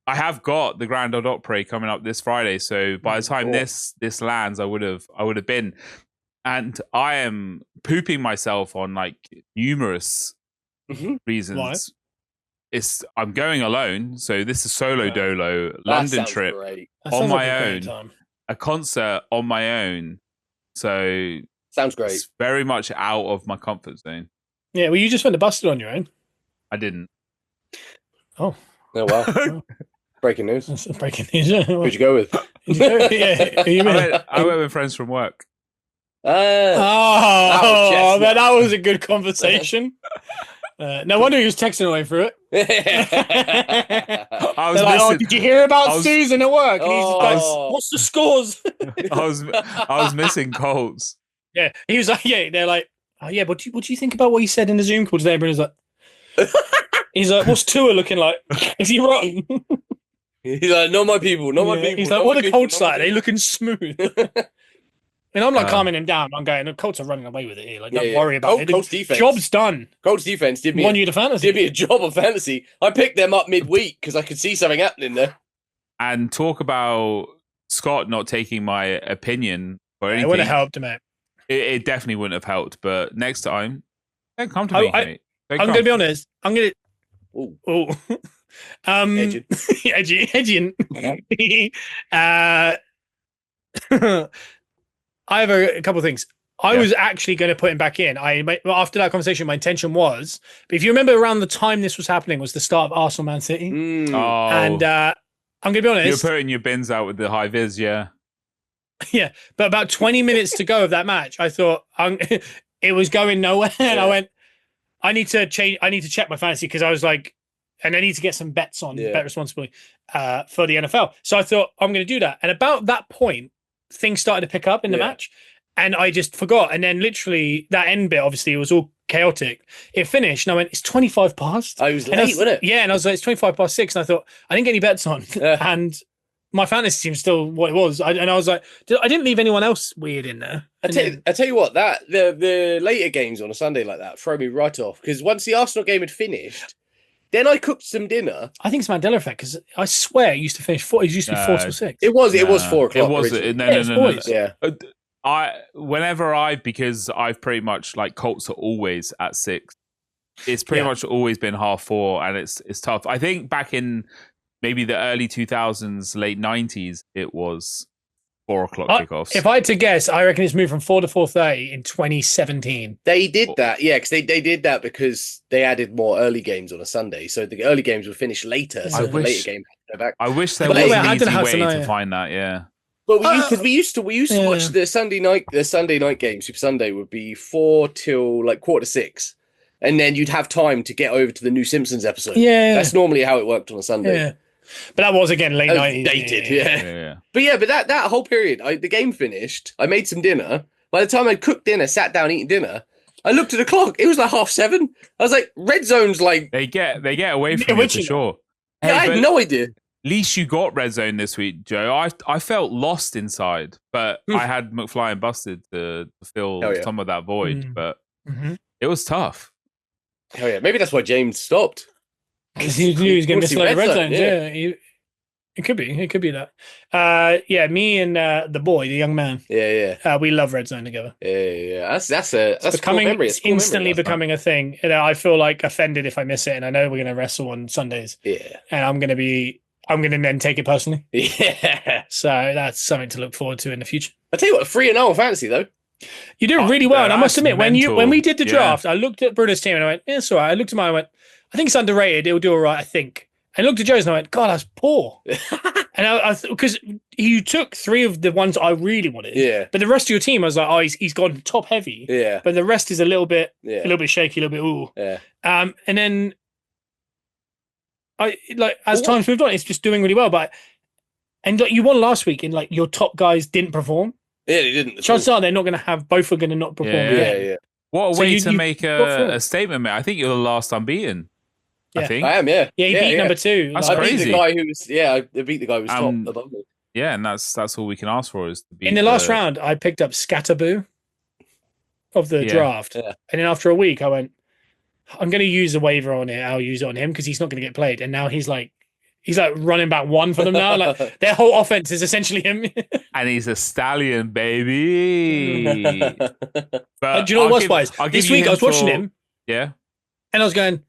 I have got the Grand Ole Opry coming up this Friday. So by the time this lands, I would have been, and I am pooping myself on like numerous reasons. Why? I'm going alone, so this is solo dolo That London sounds trip great. That on sounds my like a great own. time. A concert on my own. So Sounds great. it's very much out of my comfort zone. Yeah, well, you just went to Busted on your own. I didn't. Oh, Oh wow! Breaking news. that's breaking news. Who'd you go with? Yeah, who you mean? I went with friends from work. Oh, but that was a good conversation. No wonder he was texting away through it. I was They're like, missing. did you hear about I was- Susan at work? And he's just like, Oh. what's the scores? I was missing Colts. Yeah, he was like, yeah, they're like, oh yeah, but what do you think about what he said in the Zoom call today? Everyone's like, what's Tua looking like? Is he rotten? He's like, not my people, not my people. He's not like, what my are people, Colts not my like? They people." looking smooth. And I'm like calming him down. I'm going, the Colts are running away with it here. Like, don't worry about it. Colts defense. Job's done. Colts defense did me Won you the fantasy. did me a job of fantasy. I picked them up midweek because I could see something happening there. And talk about Scott not taking my opinion or It anything. would have helped, mate. It definitely wouldn't have helped. But next time, don't come to me, mate. Don't I'm come. going to be honest. I'm going to. Ooh. Oh. Edging. edgy. I have a couple of things. I was actually going to put him back in. After that conversation, my intention was, but if you remember around the time this was happening was the start of Arsenal Man City. And I'm going to be honest. You're putting your bins out with the high vis, yeah. Yeah, but about 20 minutes to go of that match, I thought it was going nowhere. And I went, I need to check my fantasy because I was like, and I need to get some bets on, bet responsibly for the NFL. So I thought, I'm going to do that. And about that point, things started to pick up in the match. And I just forgot. And then literally that end bit, obviously, it was all chaotic. It finished and I went, it's 25 past. I was late, wasn't it? Yeah. And I was like, it's 25 past 6. And I thought, I didn't get any bets on. And my fantasy team's still what it was. And I was like, I didn't leave anyone else weird in there. I tell you what, that the later games on a Sunday like that throw me right off. Because once the Arsenal game had finished, then I cooked some dinner. I think it's Mandela effect because I swear it used to finish 4. It used to be 4 till 6. It was 4 o'clock. It was no. Yeah. Because I've pretty much like Colts are always at 6. It's pretty much always been 4:30, and it's tough. I think back in maybe the early 2000s, late 90s, it was 4 o'clock kickoffs. If I had to guess, I reckon it's moved from 4 to 4:30 in 2017. They did that, because they did that because they added more early games on a Sunday, so the early games would finish later. So the later game had to go back. I wish there was an easy way to find that. Yeah. But we used to watch the Sunday night game. Super Sunday would be 4 till like 5:45, and then you'd have time to get over to the new Simpsons episode. Yeah, that's normally how it worked on a Sunday. Yeah, but that was again late night, dated. Yeah. But that whole period, the game finished. I made some dinner. By the time I cooked dinner, sat down eating dinner, I looked at the clock. It was like 7:30. I was like, Red Zone's like they get away from it for sure. Yeah, I had no idea. At least you got Red Zone this week, Joe. I felt lost inside, but I had McFly and Busted to fill some of that void. But it was tough. Hell yeah. Maybe that's why James stopped. Because he knew he was going to miss the Red Zones. Yeah. It could be. It could be that. Me and the boy, the young man. Yeah. We love Red Zone together. Yeah. That's becoming a cool memory. It's instantly becoming a thing. I feel like offended if I miss it, and I know we're going to wrestle on Sundays. Yeah. And I'm going to then take it personally. Yeah. So that's something to look forward to in the future. I tell you what, 3-0 fantasy though. You did really well. And I must admit, when we did the draft, I looked at Bruno's team and I went, it's all right. I looked at mine and I went, I think it's underrated. It'll do all right, I think. And I looked at Joe's and I went, God, that's poor. And because you took 3 of the ones I really wanted. Yeah. But the rest of your team, I was like, he's gone top heavy. Yeah. But the rest is a little bit shaky, a little bit ooh. Yeah. And then as time's moved on, it's just doing really well. You won last week and your top guys didn't perform. Yeah, they didn't. Chances are they're not going to have, both are going to not perform. Yeah. What a way to make a statement, mate. I think you're the last unbeaten. Yeah. I think. I am, yeah. Yeah, he beat number 2. That's I crazy. beat the guy who was, I beat the guy who was top above me. Yeah, and that's all we can ask for is to beat in the last round, I picked up Scatterboo of the draft. Yeah. And then after a week, I went, I'm going to use the waiver on it. I'll use it on him because he's not going to get played. And now he's like running back 1 for them now. Like their whole offense is essentially him. And he's a stallion, baby. But do you know what was wise? This week I was watching him. Yeah. And I was going,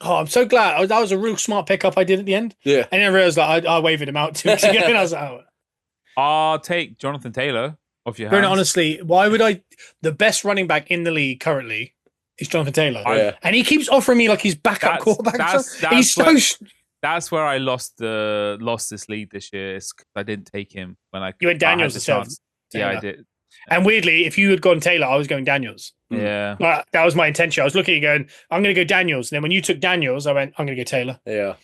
oh, I'm so glad. That was a real smart pickup I did at the end. Yeah. And then I realized I wavered him out 2 weeks ago. And I was like, I'll take Jonathan Taylor off your hands. Bruno, honestly, why would the best running back in the league currently is Jonathan Taylor. And he keeps offering me like his backup quarterback. That's where I lost this league this year. It's 'cause I didn't take him when I. You went Daniels instead. Yeah, I did. And weirdly, if you had gone Taylor, I was going Daniels. Yeah, but that was my intention. I was looking at going, I'm going to go Daniels. And then when you took Daniels, I went, I'm going to go Taylor. Yeah.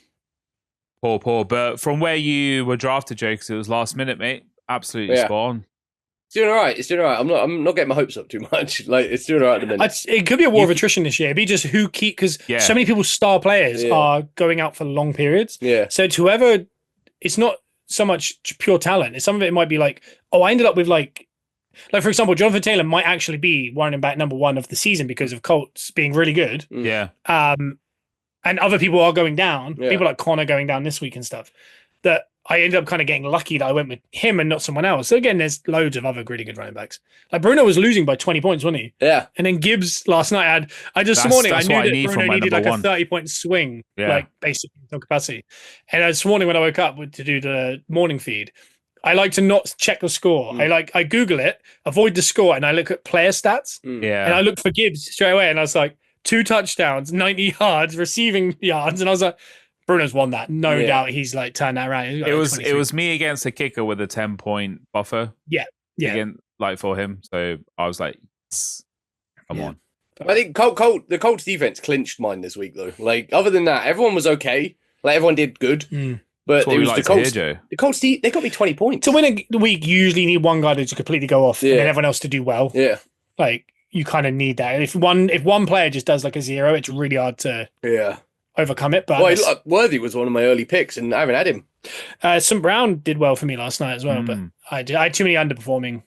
Poor. But from where you were drafted, Joe, because it was last minute, mate. Absolutely spot on. It's doing all right. I'm not getting my hopes up too much. Like it's doing all right at the minute. It could be a war of attrition this year. It'd be just who keep because so many people's star players are going out for long periods. Yeah. So to whoever, it's not so much pure talent. Some of it might be like, I ended up with like for example, Jonathan Taylor might actually be running back number 1 of the season because of Colts being really good. Yeah. And other people are going down. Yeah. People like Connor going down this week and stuff. That I ended up kind of getting lucky that I went with him and not someone else. So again, there's loads of other really good running backs. Like Bruno was losing by 20 points, wasn't he? Yeah. And then Gibbs last night this morning I knew that Bruno needed like a 30-point swing, like basically in some capacity. And this morning when I woke up to do the morning feed, I like to not check the score. I Google it, avoid the score, and I look at player stats. Yeah. And I look for Gibbs straight away, and I was like, 2 touchdowns, 90 yards, receiving yards, and I was like, Bruno's won that. No doubt he's like turned that around. It was me against the kicker with a 10-point buffer. Yeah. Again, like for him. So I was like, yes, come on. I think the Colts defense clinched mine this week though. Like other than that, everyone was okay. Like everyone did good. But it was the Colts. The Colts they got me 20 points. To win a week, you usually need one guy to just completely go off and then everyone else to do well. Yeah. Like you kind of need that. And if one player just does like a 0, it's really hard to overcome it. But Worthy was one of my early picks, and I haven't had him. St. Brown did well for me last night as well, but I had too many underperforming.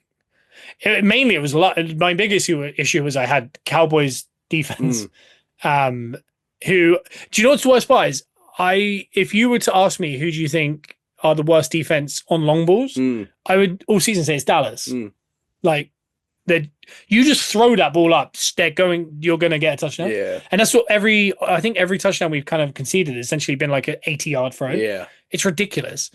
Mainly, it was a lot. My biggest issue was I had Cowboys defense. Who do you know what's the worst part is? If you were to ask me who do you think are the worst defense on long balls, I would all season say it's Dallas. Like you just throw that ball up, you're going to get a touchdown. Yeah, and that's what every touchdown we've kind of conceded has essentially been like an 80-yard throw. Yeah, it's ridiculous.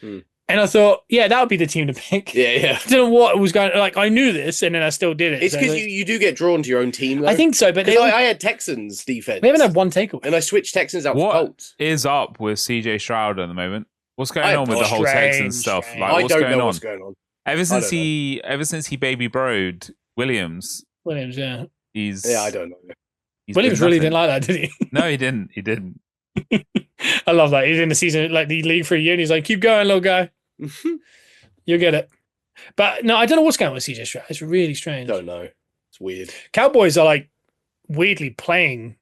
And I thought, that would be the team to pick. Yeah. I don't know what was going. Like I knew this, and then I still did it. It's because you do get drawn to your own team. Though. I think so, but I had Texans defense. They haven't had one takeaway, and I switched Texans out for Colts. What is up with CJ Stroud at the moment? What's going on with the whole Texans stuff? Like, I don't know what's going on. Ever since he baby broed Williams, yeah, I don't know. Williams really didn't like that, did he? No, he didn't. He didn't. I love that. He's in the season, like the league for a year, and he's like, "Keep going, little guy. You'll get it." But no, I don't know what's going on with CJ Stroud. It's really strange. Don't know. It's weird. Cowboys are like weirdly playing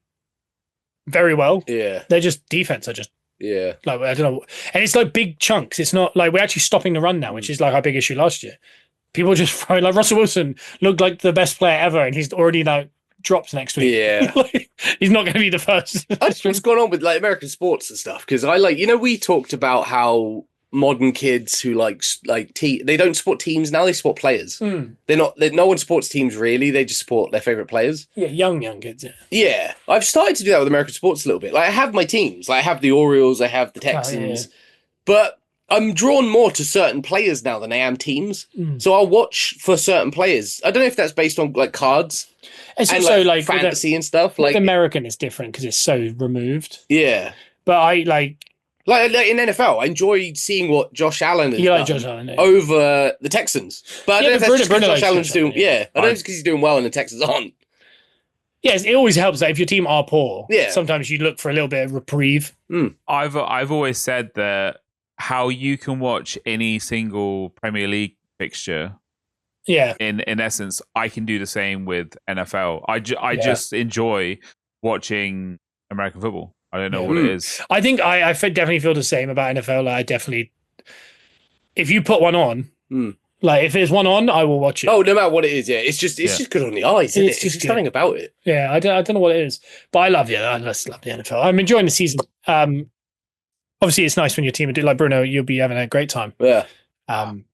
very well. Yeah, they're just defense are just like I don't know, and it's like big chunks. It's not like we're actually stopping the run now, which is like our big issue last year. People just throwing like Russell Wilson looked like the best player ever, and he's already like drops next week. Yeah, he's not going to be the first. What's going on with like American sports and stuff? Because we talked about how modern kids who they don't support teams now, they support players. No one supports teams really, they just support their favorite players. Young kids. I've started to do that with American sports a little bit. Like I have my teams, like I have the Orioles, I have the Texans, but I'm drawn more to certain players now than I am teams. So I'll watch for certain players. I don't know if that's based on like cards and also like fantasy and stuff. Like American is different because it's so removed. But I like in NFL, I enjoy seeing what Josh Allen has done over the Texans. But I don't know if that's just because Josh Allen's doing. I don't know if it's because he's doing well and the Texans aren't. Yes, it always helps that if your team are poor, sometimes you look for a little bit of reprieve. I've always said that how you can watch any single Premier League fixture. In essence, I can do the same with NFL. I just enjoy watching American football. I don't know what it is. I think I definitely feel the same about NFL. Like I definitely, if you put one on, like if there's one on, I will watch it. Oh, no matter what it is, it's just good on the eyes. Isn't it? It's just something about it. Yeah, I don't know what it is, but I love I just love the NFL. I'm enjoying the season. Obviously, it's nice when your team are like Bruno. You'll be having a great time. Yeah. I'm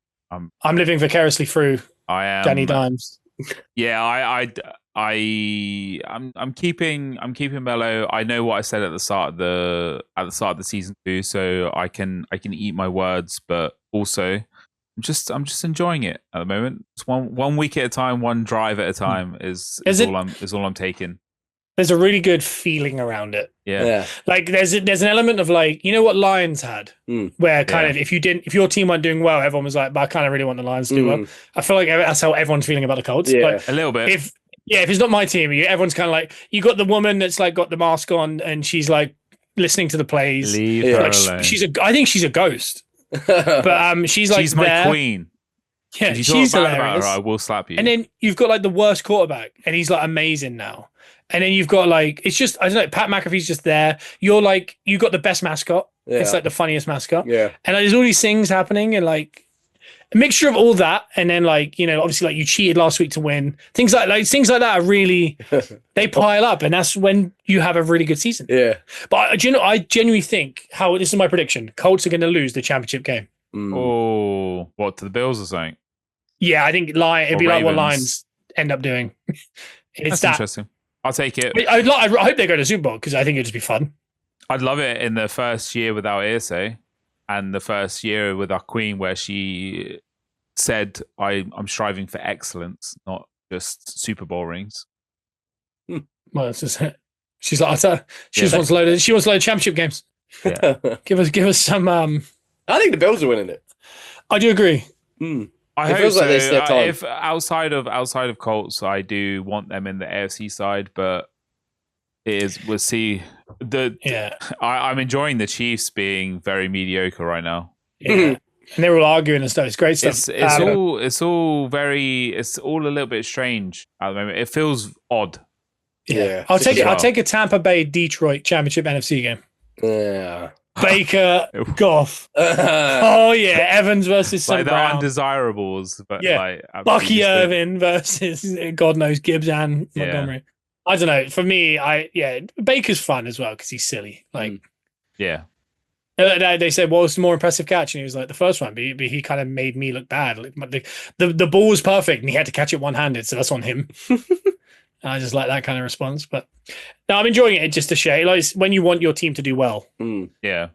living vicariously through. I am Danny Dimes. Yeah, I'm keeping mellow. I know what I said at the start of the season 2, so I can eat my words, but also I'm just enjoying it at the moment. It's one week at a time, one drive at a time is all I'm taking. There's a really good feeling around it. Yeah. Like there's an element of like, you know what Lions had, where kind of if your team weren't doing well, everyone was like, but I kind of really want the Lions to do well. I feel like that's how everyone's feeling about the Colts. Yeah, like, a little bit. If it's not my team, everyone's kind of like, you got the woman that's like got the mask on and she's like listening to the plays. Leave her alone. I think she's a ghost, but she's my there. queen. Yeah, if you she's talk bad hilarious. about her, I will slap you. And then you've got like the worst quarterback, and he's like amazing now. And then you've got like, it's just, I don't know, Pat McAfee's just there. You're like, you got the best mascot. Yeah. It's like the funniest mascot. Yeah. And like, there's all these things happening and like a mixture of all that. And then like, obviously like you cheated last week to win. Things like that are really, they pile up. And that's when you have a really good season. Yeah. But I genuinely think this is my prediction. Colts are going to lose the championship game. Oh, what, to the Bills or something? Yeah, I think it'd be like what Lions end up doing. That's interesting. I'll take it. I hope they go to Super Bowl because I think it'd just be fun. I'd love it in the first year without Irsay and the first year with our queen where she said I'm striving for excellence, not just Super Bowl rings. Well, that's just it. She's like, she wants a load of championship games. Yeah. give us some. I think the Bills are winning it. I do agree. I hope so. If outside of Colts, I do want them in the AFC side, but we'll see. I'm enjoying the Chiefs being very mediocre right now. Yeah. And they're all arguing and stuff. It's great stuff. It's all a little bit strange at the moment. It feels odd. Yeah. I'll take a Tampa Bay Detroit championship NFC game. Yeah. Baker, Goff. Oh yeah, Evans versus some the undesirables, but Bucky Irvin versus God knows Gibbs and Montgomery. I don't know. For me, Baker's fun as well because he's silly. They said, "Well, it's the more impressive catch," and he was like, "The first one," but he kind of made me look bad. Like, the ball was perfect, and he had to catch it one-handed, so that's on him. I just like that kind of response. But no, I'm enjoying it. Just to share, like when you want your team to do well. Yeah.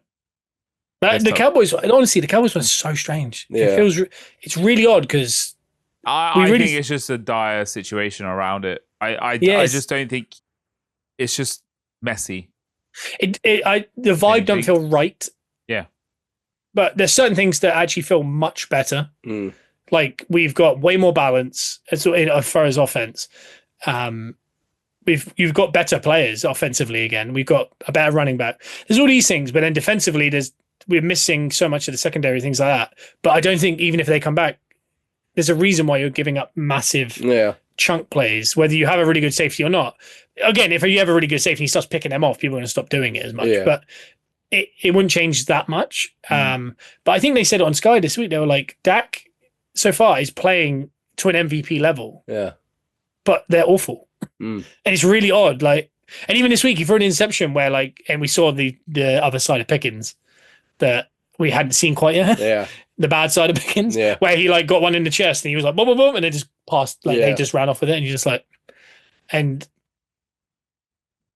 The Cowboys, honestly, the Cowboys were so strange. Yeah. It's really odd because I think it's just a dire situation around it. I just don't think it's just messy. The vibe don't feel right. Yeah. But there's certain things that actually feel much better. Like we've got way more balance as far as offense. You've got better players offensively again. We've got a better running back. There's all these things, but then defensively, we're missing so much of the secondary, things like that. But I don't think even if they come back, there's a reason why you're giving up massive chunk plays, whether you have a really good safety or not. Again, if you have a really good safety, he starts picking them off, people are going to stop doing it as much. Yeah. But it wouldn't change that much. But I think they said it on Sky this week. They were like, Dak so far is playing to an MVP level. Yeah. But they're awful. And it's really odd. Like, and even this week, he threw an interception where, and we saw the other side of Pickens that we hadn't seen quite yet. Yeah. The bad side of Pickens, where he got one in the chest and he was like, boom, boom, boom, and it just passed. They just ran off with it, and you're just like, and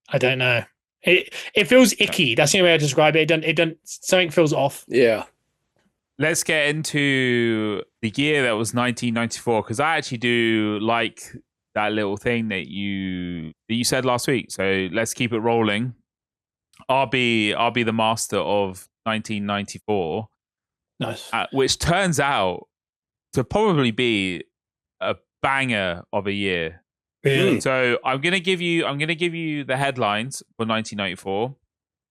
I don't know. It feels icky. That's the only way I describe it. It doesn't. Something feels off. Yeah. Let's get into the year that was 1994 because I actually do like that little thing that you said last week. So let's keep it rolling. I'll be the master of 1994. Nice. Which turns out to probably be a banger of a year. Really? So I'm gonna give you the headlines for 1994.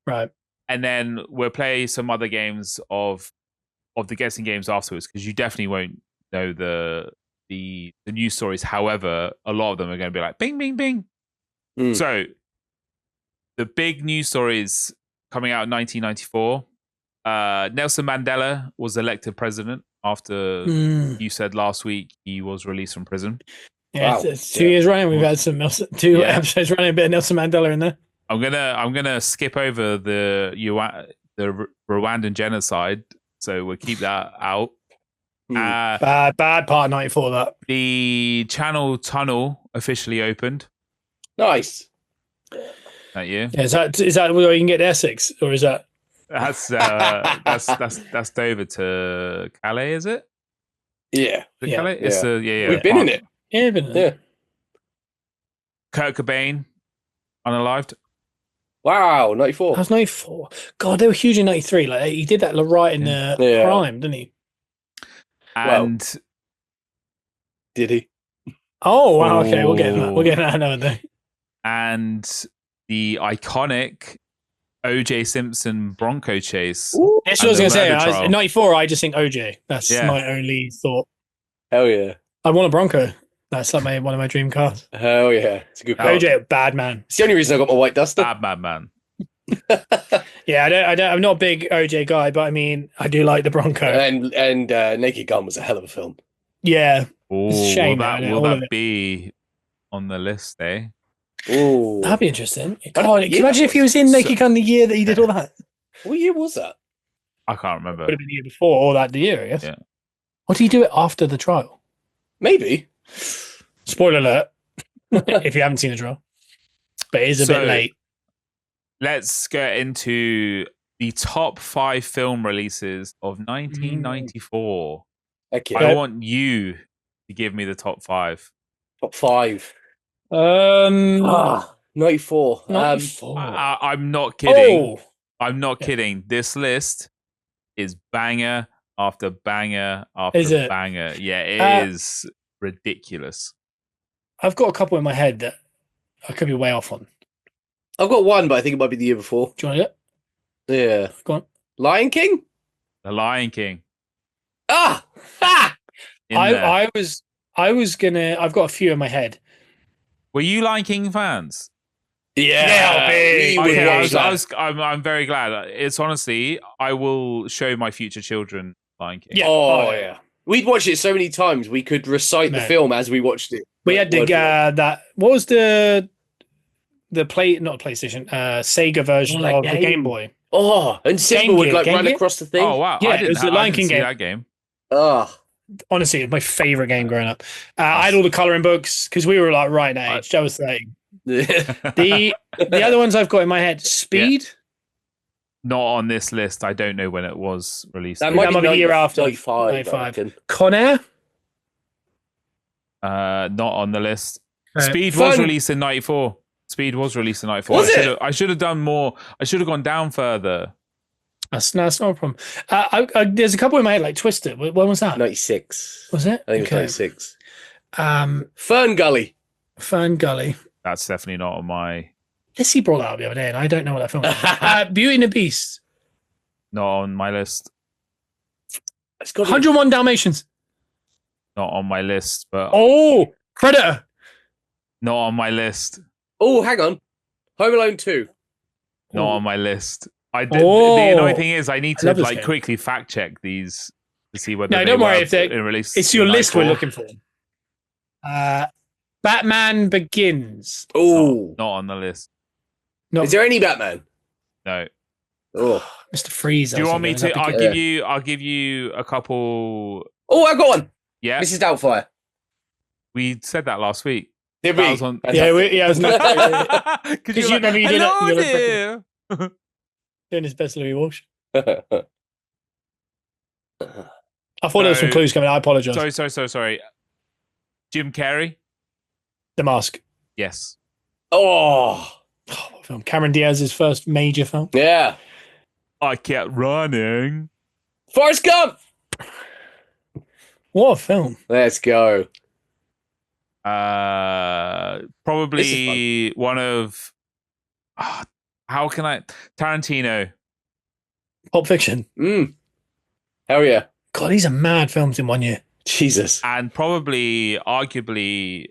Right. And then we'll play some other games of the guessing games afterwards because you definitely won't know the news stories. However, a lot of them are going to be like bing, bing, bing. So the big news stories coming out in 1994. Nelson Mandela was elected president after you said last week he was released from prison. Yeah, it's 2 years running. We've had some episodes running a bit of Nelson Mandela in there. I'm gonna skip over the Rwandan genocide, so we'll keep that out. Bad part of 94. That the Channel Tunnel officially opened. Nice. That year. Yeah, is that where you can get Essex, or is that? That's Dover to Calais, is it? Yeah. Calais? It's We've been in it. Yeah, been in it. Kurt Cobain, unalived. Wow, 94. That was 94. God, they were huge in 93. Like he did that right in the prime, didn't he? And did he? Oh wow, okay, we'll get that another day. And the iconic OJ Simpson Bronco chase. That's what I was going to say. In 94, I just think OJ. That's my only thought. Hell yeah. I want a Bronco. That's like one of my dream cars. Hell yeah. It's a good car. OJ, bad man. It's the only reason I got my white Duster. Bad man. Yeah, I'm not a big OJ guy, but I mean, I do like the Bronco. And Naked Gun was a hell of a film. Yeah. Ooh, it's a shame. Will that be on the list, eh? Ooh. That'd be interesting. God, can you imagine if he was in Naked Gun the year that he did all that? What year was that? I can't remember. Would have been the year before or that the year, I guess. Yeah. Or did he do it after the trial? Maybe. Spoiler alert. If you haven't seen the trial. But it is a bit late. Let's get into the top 5 film releases of 1994. Okay. I want you to give me the top 5. Top 5. 94. 94. I'm not kidding. Oh, I'm not kidding. This list is banger after banger Is after it? banger. Yeah, it is ridiculous. I've got a couple in my head that I could be way off on. I've got one, but I think it might be the year before. Do you want it? Yeah. Go on. Lion King? The Lion King. Ah! I was gonna. I've got a few in my head. Were you Lion King fans? Yeah. big. I'm very glad. It's honestly, I will show my future children Lion King. Yeah. Oh, yeah. We'd watched it so many times, we could recite the film as we watched it. We had the that. What was the not PlayStation, Sega version of the Game Boy? Oh, and Simba would like run across the thing. Oh wow! Yeah, it was the Lion King game. That game. Oh, honestly, it's my favorite game growing up. I had all the coloring books because we were like right in age. I was saying the other ones I've got in my head. Speed. Yeah. Not on this list. I don't know when it was released. That might be a year after. 95. Con Air. Not on the list. Speed was released in 94. Speed was released in 94. I should have done more. I should have gone down further. That's not a problem. There's a couple in my head, like Twisted. When was that? 96. Was it? I think it was 96. Fern Gully. That's definitely not on my... He brought that up the other day, and I don't know what that film is. Beauty and the Beast. Not on my list. 101 Dalmatians. Not on my list, but... Oh! Predator. Not on my list. Oh, hang on. Home Alone 2. Not on my list. The annoying thing is I need to quickly fact check these to see whether don't worry if they're released. It's your list we're looking for. Batman Begins. Oh, not on the list. No. Is there any Batman? No. Oh, Mr. Freeze. Do you want me to? I'll give you a couple. Oh, I got one. Yeah, Mrs. Doubtfire. We said that last week. Did we? I was not. Because you remember you did it. Doing his best Louis Walsh. I thought there was some clues coming. I apologize. Sorry. Jim Carrey. The Mask. Yes. Oh, what film? Cameron Diaz's first major film. Yeah. I kept running. Forrest Gump. What a film. Let's go. Probably one of... how can I... Tarantino. Pulp Fiction. Hell yeah. God, these are mad films in one year. Jesus. And probably, arguably,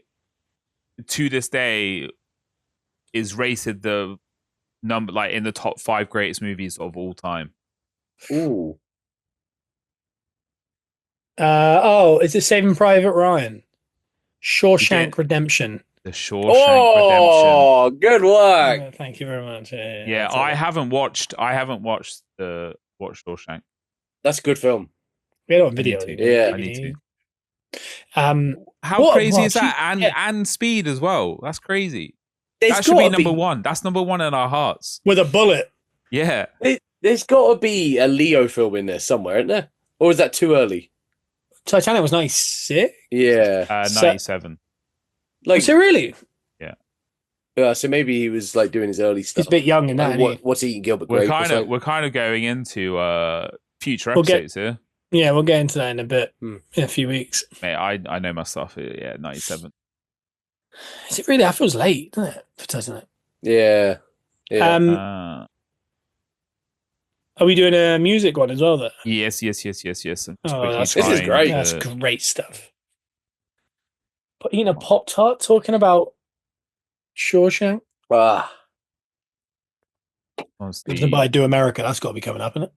to this day, is rated the number, like, in the top 5 greatest movies of all time. Ooh. Is it Saving Private Ryan? Shawshank Redemption. The Shawshank Redemption. Oh, good work. Oh, thank you very much. Yeah, I haven't watched Shawshank. That's a good film. We had it on video. Yeah, I need to. How crazy is that? And Speed as well. That's crazy. That should be number one. That's number one in our hearts. With a bullet. Yeah. There's got to be a Leo film in there somewhere, isn't there? Or is that too early? Titanic was 96? Yeah. 97. Was it really? Yeah. Yeah, so maybe he was like doing his early stuff. He's a bit young in that. What's Eating Gilbert Grape? We're kind of going into future episodes here. Yeah, we'll get into that in a bit, in a few weeks. Mate, I know my stuff. Yeah, 97. Is it really? That feels late, doesn't it? For Titanic. Yeah. Are we doing a music one as well, though? Yes. This is great. That's great stuff. But eating a Pop-Tart, talking about Shawshank. Beavis and Butthead Do America. That's got to be coming up, isn't it?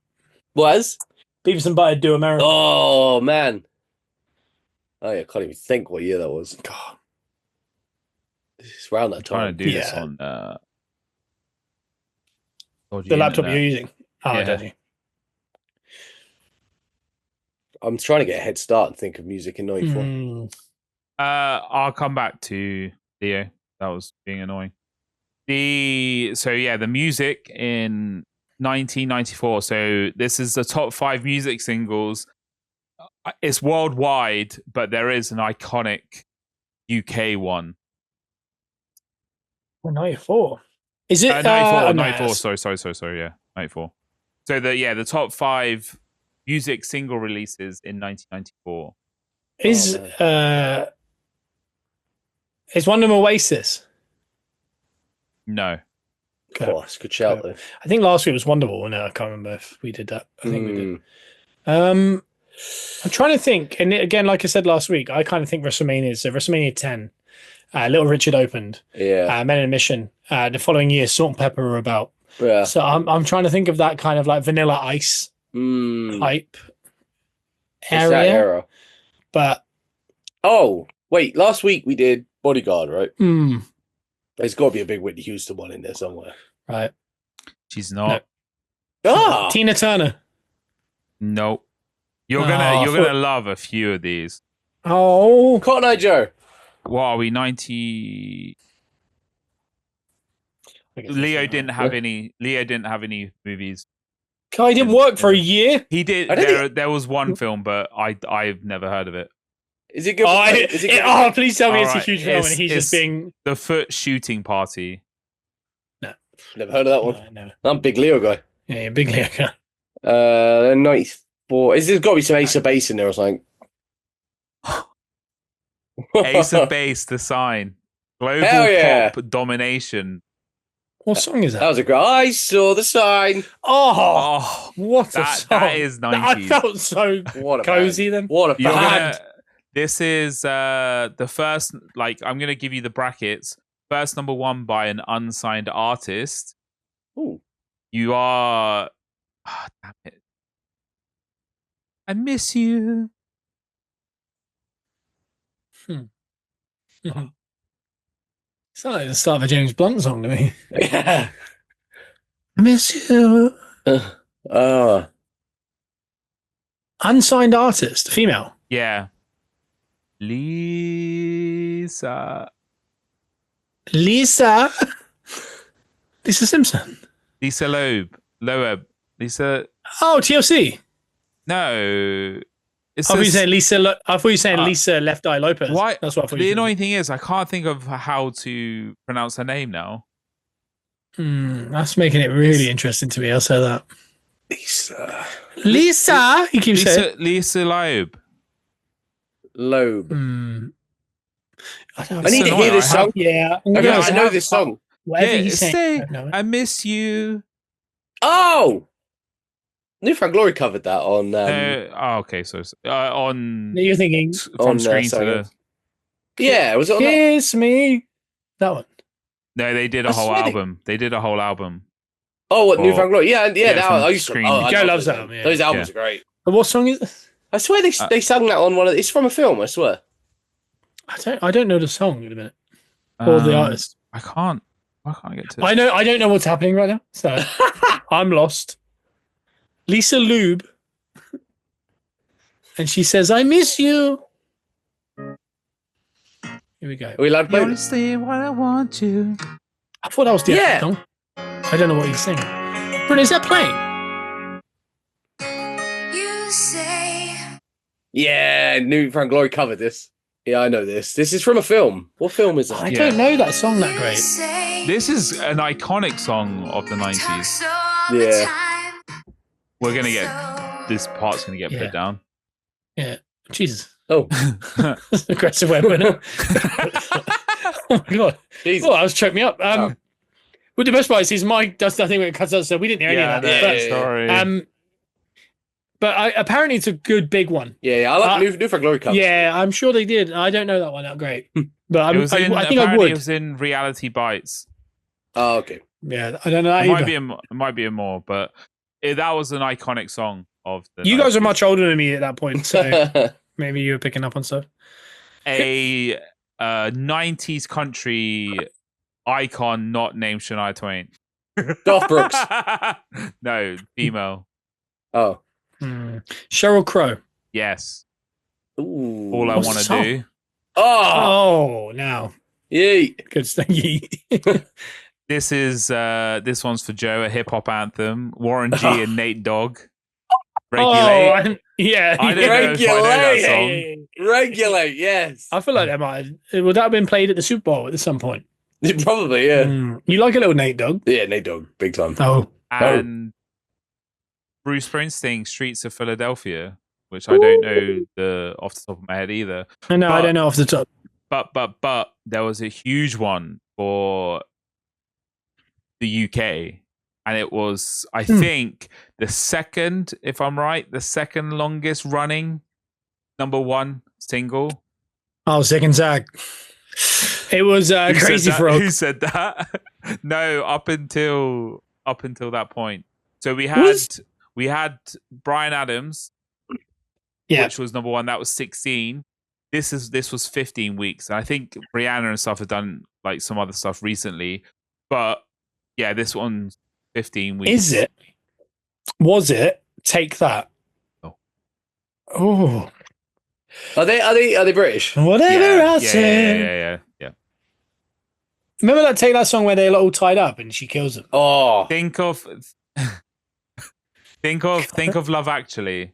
Was? Beavis and Butthead Do America. Oh, man. Oh, yeah, I can't even think what year that was. God. It's around that time. I'm trying to do this on the laptop you're using. Oh, don't you? I'm trying to get a head start and think of music in 94. I'll come back to Leo. That was being annoying. The music in 1994. So this is the top 5 music singles It's worldwide, but there is an iconic UK one. 94. Is it 94? no, 94. Sorry. Yeah, 94. So the top 5 music single releases in 1994. Is one of them Oasis? No. Okay. Oh, that's a good shout though. I think last week was Wonderwall. No, I can't remember if we did that. I think we did. I'm trying to think, and again, like I said last week, I kind of think WrestleMania. So WrestleMania 10, Little Richard opened. Yeah. Men in a Mission. The following year, Salt and Pepper were about. Yeah. So I'm trying to think of that kind of like Vanilla Ice type area. That era. But wait, last week we did Bodyguard, right? Mm. There's got to be a big Whitney Houston one in there somewhere. Right. She's not. No. Tina Turner. Nope. You're gonna love a few of these. Oh, Cotton Eye Joe. What are we? 90. Leo didn't have any movies. He didn't work for a year. He did. There was one film, but I've never heard of it. Is it good? Please tell me it's a huge film and he's just being The Foot Shooting Party. No, never heard of that one. No. I'm a big Leo guy. Yeah, big Leo guy. 94. There's got to be some Ace of Base in there or something. Ace of Base, The Sign, Global Pop Domination. What song is that? That was a great. I saw the sign. Oh, what a song! That is 90s. I felt so cozy then. What a band. This is the first. Like, I'm gonna give you the brackets. First number 1 by an unsigned artist. Ooh. You are. Oh, damn it. I miss you. It's like the start of a James Blunt song to me. Yeah. I miss you. Unsigned artist, female. Yeah. Lisa Simpson. Lisa Loeb. Lisa. Oh, TLC. No. I thought you were saying Lisa. I thought you were saying Lisa Left Eye Lopez. Why? That's what I thought. The annoying thing is, I can't think of how to pronounce her name now. That's making it really interesting to me. I'll say that. Lisa. He keeps saying Lisa Loeb. I need to hear this song. Yeah, I know this song. Whatever he's saying. I miss you. Oh. Newfound Glory covered that on. Okay, so on. You're thinking from screen to. Yeah, was it on Kiss Me? That one. No, they did a whole album. They did a whole album. Oh, what Newfound Glory? Yeah. That one. I used to. Joe loves that album. Yeah. Those albums are great. But what song is it? I swear they sang that on one of. It's from a film. I swear. I don't know the song in a minute or the artist. I can't get to. I don't know what's happening right now, so I'm lost. Lisa Loeb, and she says, "I miss you." Here we go. Are we allowed to play? Honestly, what I want to. I thought that was the song. I don't know what he's singing. But is that playing? You say. Yeah, Newfound Glory covered this. Yeah, I know this. This is from a film. What film is it? I don't know that song that great. This is an iconic song of the 90s. Yeah. We're going to get... This part's going to get put down. Yeah. Jesus. Oh. That's an aggressive way of putting it. Oh, my God. Jesus. Oh, that was choked me up. Well, the best part is Mike does nothing when it cuts out, so we didn't hear any of that. Sorry. But apparently it's a good big one. Yeah, I like Newfound Glory cover. Yeah, I'm sure they did. I don't know that one that great. But I think I would. It was in Reality Bites. Oh, okay. Yeah, I don't know that It might be a more, but that was an iconic song of the You 90s. guys are much older than me at that point, so maybe you were picking up on stuff. A 90s country icon not named Shania Twain. Garth Brooks. No, female. Oh. Sheryl Crow. Yes. Ooh. All I Want to Do. Oh, now. Yay. Good thing. This one's for Joe, a hip hop anthem. Warren G and Nate Dogg. Regulate. Yeah. I don't know if I know that song. Regulate, yes. I feel like that would that have been played at the Super Bowl at some point? Probably, yeah. You like a little Nate Dogg? Yeah, Nate Dogg, big time. Oh. And Bruce Springsteen, Streets of Philadelphia, which I don't know off the top of my head either. No, I don't know off the top. But there was a huge one for the UK, and it was, I think, the second, if I'm right, the second longest running number one single. Oh, Zig and Zag. It was Crazy Frog. Who said that? No, up until that point. So we had Bryan Adams, which was number one. That was 16. This was 15 weeks. And I think Rihanna and stuff have done like some other stuff recently, but yeah, this one's 15 weeks. Is it? Was it? Take That. Oh. Are they British? Whatever I say. Yeah. Remember that Take That song where they're all tied up and she kills them? Oh. Think of Love Actually.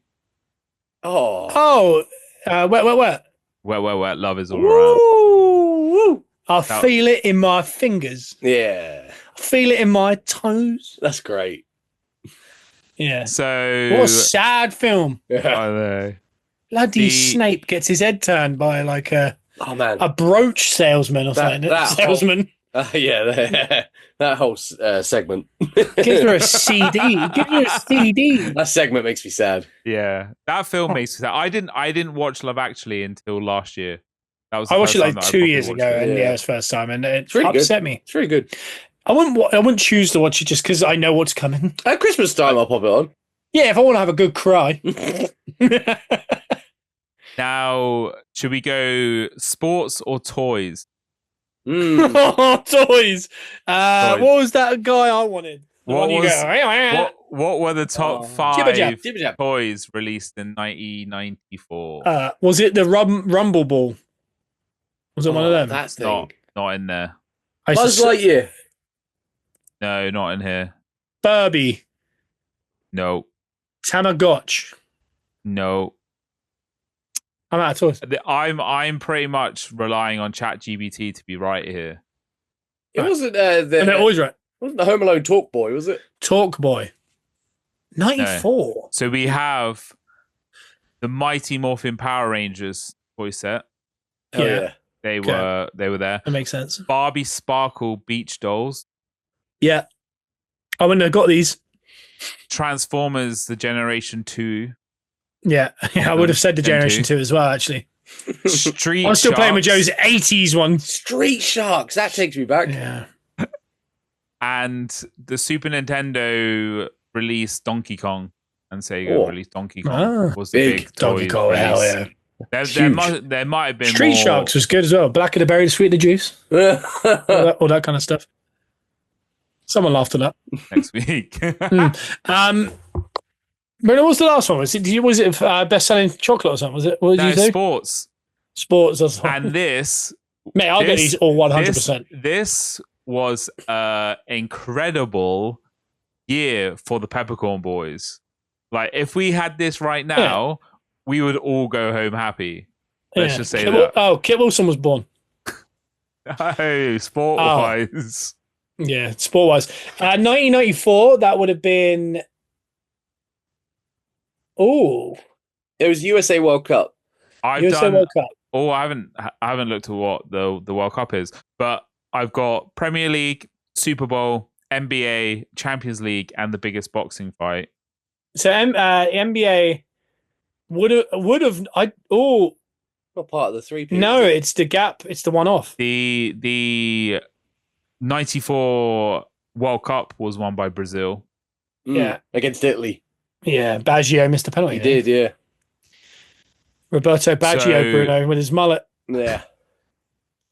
Oh. Wet. Where love is all around. Woo. I feel it in my fingers. Yeah. I feel it in my toes. That's great. Yeah. So what a sad film. I know. Bloody Snape gets his head turned by like a brooch salesman or something. Salesman. That whole segment. Give her a CD. Give her a CD. That segment makes me sad. Yeah, that film makes me sad. I didn't watch Love Actually until last year. I watched it like 2 years ago, and it was first time, and it really upset me. It's really good. I wouldn't choose to watch it just because I know what's coming. At Christmas time, I'll pop it on. Yeah, if I want to have a good cry. Now, should we go sports or toys? Toys. What was that guy I wanted? What were the top 5 Jibber-jab. toys released in 1994? Was it the Rumble Ball? Was it one of them? That's not in there. Buzz Lightyear. No, not in here. Furby. No. Tamagotchi. No. I'm out of toys. I'm pretty much relying on ChatGPT to be right here. It wasn't and they're always right. Wasn't the Home Alone Talk Boy, was it? Talk Boy. 94. No. So we have the Mighty Morphin Power Rangers toy set. Yeah. They were there. That makes sense. Barbie Sparkle Beach Dolls. Yeah. I wouldn't have got these. Transformers The Generation 2. Yeah, I would have said the Generation 2 as well, actually. Street I'm still playing with Joe's 80s one. Street Sharks. That takes me back. Yeah. And the Super Nintendo released Donkey Kong, and Sega released Donkey Kong. Was the big Donkey Kong, hell yeah. There might have been Street Sharks was good as well. Black of the Berry, Sweet of the Juice. all that kind of stuff. Someone laughed at that. Next week. But what was the last one? Was it best-selling chocolate or something? Was it? What did you say? Sports. That's and this, mate, I'll get these all 100%. This was an incredible year for the Peppercorn boys. Like, if we had this right now, we would all go home happy. Let's just say that. Oh, Kit Wilson was born. Oh, sport-wise. Yeah, sport-wise. 1994, that would have been... Oh, it was USA World Cup. World Cup. Oh, I haven't looked at what the World Cup is, but I've got Premier League, Super Bowl, NBA, Champions League, and the biggest boxing fight. So NBA would have. Not part of the three. No, it's the gap. It's the one off. The 94 World Cup was won by Brazil. Yeah, against Italy. Yeah, Baggio missed a penalty. He did, yeah. Roberto Baggio, Bruno, with his mullet. Yeah.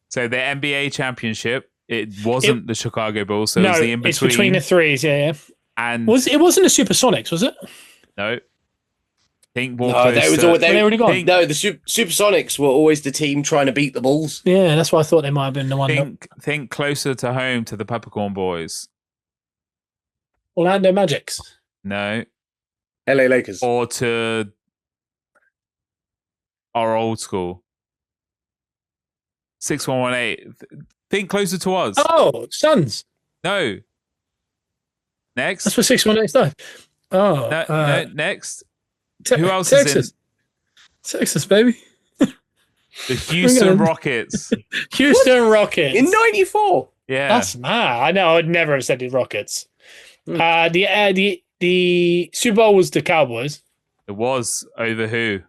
So the NBA championship, it wasn't the Chicago Bulls, so it was the in-between. It's between the threes, yeah. And it wasn't the Supersonics, was it? No. They already gone. No, the Supersonics were always the team trying to beat the Bulls. Yeah, that's why I thought they might have been the one. Think closer to home to the Peppercorn boys. Orlando Magics. No. LA Lakers. or to our old school? 6118. Think closer to us. Oh, Suns. No. Next. That's what 618 started. Oh, No, next. Who else Texas. is in? Texas, baby. The Houston Rockets. Houston Rockets. In 94. Yeah. That's mad. I know. I'd never have said the Rockets. The Super Bowl was the Cowboys. It was over who?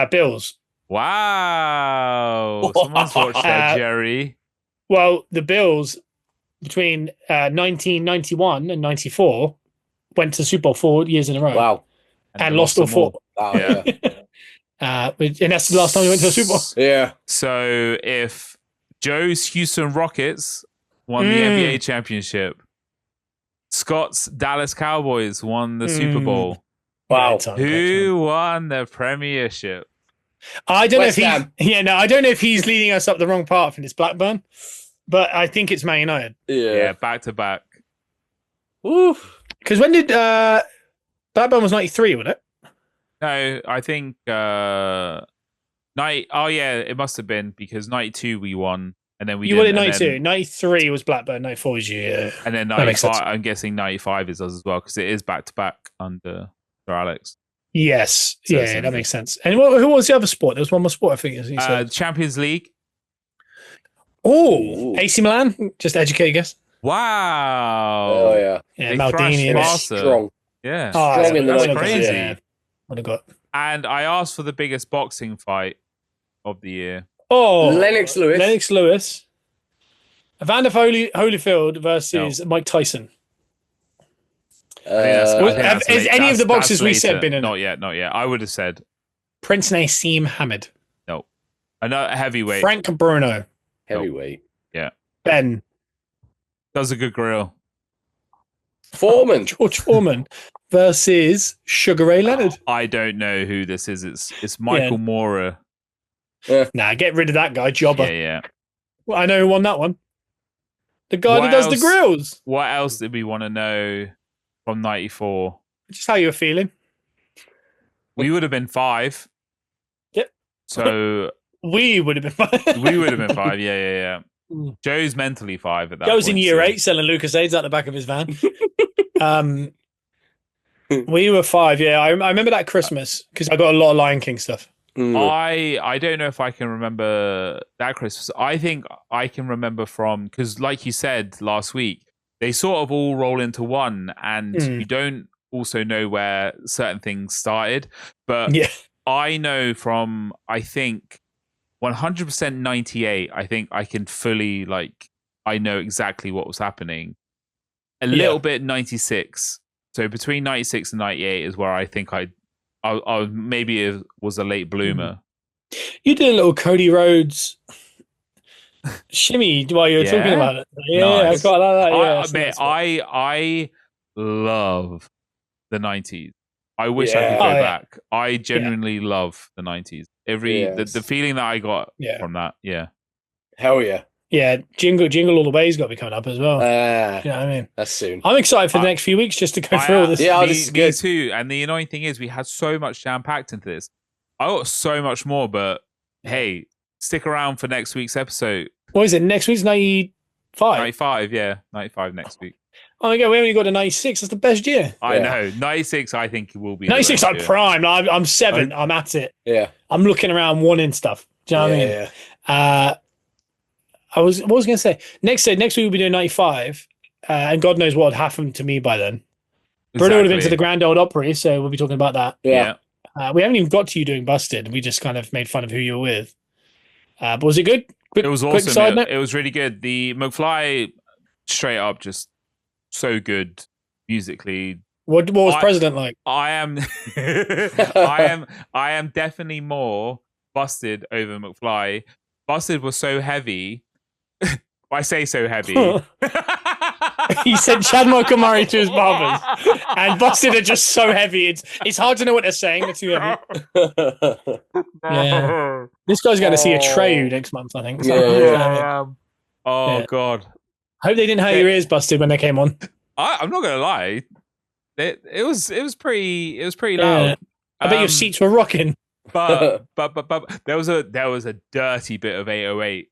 Bills. Wow. Someone's watched that, Jerry. Well, the Bills between 1991 and 94 went to the Super Bowl 4 years in a row. Wow. And lost all four. Wow, Yeah. And that's the last time we went to the Super Bowl. Yeah. So if Joe's Houston Rockets won the NBA championship, Scott's Dallas Cowboys won the Super Bowl. Wow. Who won the premiership? I don't West know if Ham. I don't know if he's leading us up the wrong path in this Blackburn, but I think it's Man United. Yeah, back to back. Because when did Blackburn was 93, wasn't it? No, I think it must have been because 92 we won, and then You won in 92. 93 was Blackburn, 94 was you. Yeah. And then That makes 95, sense. I'm guessing 95 is us as well because it is back to back under Sir Alex. Yes. So Yeah, it's that makes sense. And who was the other sport? There was one more sport, I think. As you said. Champions League. Oh, AC Milan. Just educate, I guess. Wow. Oh, yeah. Yeah, They Maldini. thrashed and- Barca. Strong. Yeah. Strong in the that's 90s. crazy. Yeah. What I got? And I asked for the biggest boxing fight of the year. Oh, Lennox Lewis. Lennox Lewis. Evander Holyfield versus Mike Tyson. Is any of the boxes we said been in? Not yet. I would have said Prince Naseem Hamed. no. Another heavyweight. Frank Bruno. Heavyweight. Ben. Does a good grill. Foreman. George Foreman versus Sugar Ray Leonard. I don't know who this is. It's Michael Moorer. Nah, get rid of that guy, Jobber. Yeah. Well, I know who won that one. The guy that does the grills. What else did we want to know from 94? Just how you were feeling. We would have been 5. Yep. So We would have been fine. we would have been 5. Yeah. Joe's mentally 5 at that Joe's point. in year so- 8 selling Lucas Aids out the back of his van. We were 5, yeah. I remember that Christmas because I got a lot of Lion King stuff. I don't know if I can remember that Christmas. I think I can remember from because, like you said last week, they sort of all roll into one, and you don't also know where certain things started. But Yeah. I know from I think 100% 98. I think I can fully I know exactly what was happening. A little bit 96. So between 96 and 98 is where I think I maybe it was a late bloomer. You did a little Cody Rhodes shimmy while you were talking about it. Yeah, Nice. I quite like that. Yeah, I love the 90s. I wish I could go back. I genuinely love the 90s. The feeling that I got from that. Yeah. Hell yeah. Yeah, Jingle All the Way's got to be coming up as well. You know what I mean? That's soon. I'm excited for the next few weeks just to go through all this. Yeah, me too. And the annoying thing is we had so much jam-packed into this. I got so much more, but hey, stick around for next week's episode. What is it? Next week's 95? 95, yeah. 95 next week. Oh my God, we only got to 96. That's the best year. I know. 96, I think it will be. 96, I'm prime. I'm 7. I'm at it. Yeah. I'm looking around wanting stuff. Do you know what I mean? Yeah. What was I going to say? Next week we'll be doing 95, and God knows what would happen to me by then. Bruno would have been to the Grand Old Opry, so we'll be talking about that. Yeah. We haven't even got to you doing Busted. We just kind of made fun of who you were with. But was it good? It was awesome. It was really good. The McFly, straight up, just so good musically. What was President like? I am, I am definitely more Busted over McFly. Busted was so heavy. I say so heavy. He sent Chad Michael Murray to his barbers, and Busted are just so heavy. It's hard to know what they're saying. They're too heavy. Yeah. This guy's going to see a Treyu next month, I think. So, Oh God. Hope they didn't have your ears busted when they came on. I'm not gonna lie. It was pretty loud. I bet your seats were rocking. But there was a dirty bit of 808.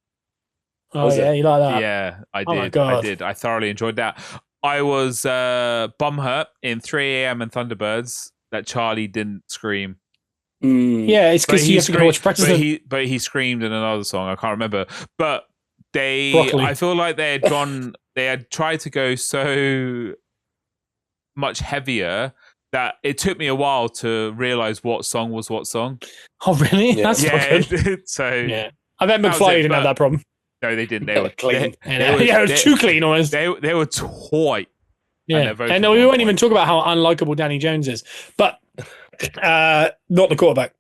Oh yeah, you like that? Yeah, I did. Oh my God. I did. I thoroughly enjoyed that. I was bumhurt in 3 a.m. and Thunderbirds that Charlie didn't scream. Yeah, it's because you have to go watch practice. But he screamed in another song. I can't remember. But Broccoli. I feel like they had tried to go so much heavier that it took me a while to realize what song was what song. Oh really? Yeah. That's not good. So yeah, I bet McFly didn't have that problem. No, they didn't. They were clean. It was too clean almost. They were toy. Yeah, and we won't even talk about how unlikable Danny Jones is, but not the quarterback.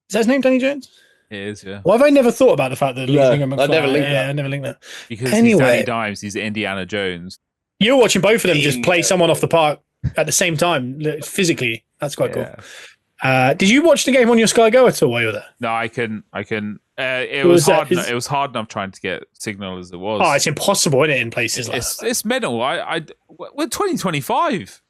Is that his name, Danny Jones? It is, yeah. Why have I never thought about the fact that McFly? I never linked that. I never linked that. Because he's Danny Dimes, he's Indiana Jones. You're watching both of them just play someone off the park at the same time, physically. That's quite cool. Did you watch the game on your Sky Go at all while you were there? No, I couldn't. It was hard. It was hard enough trying to get signal as it was. Oh, it's impossible, isn't it, in places like that? It's mental. We're 2025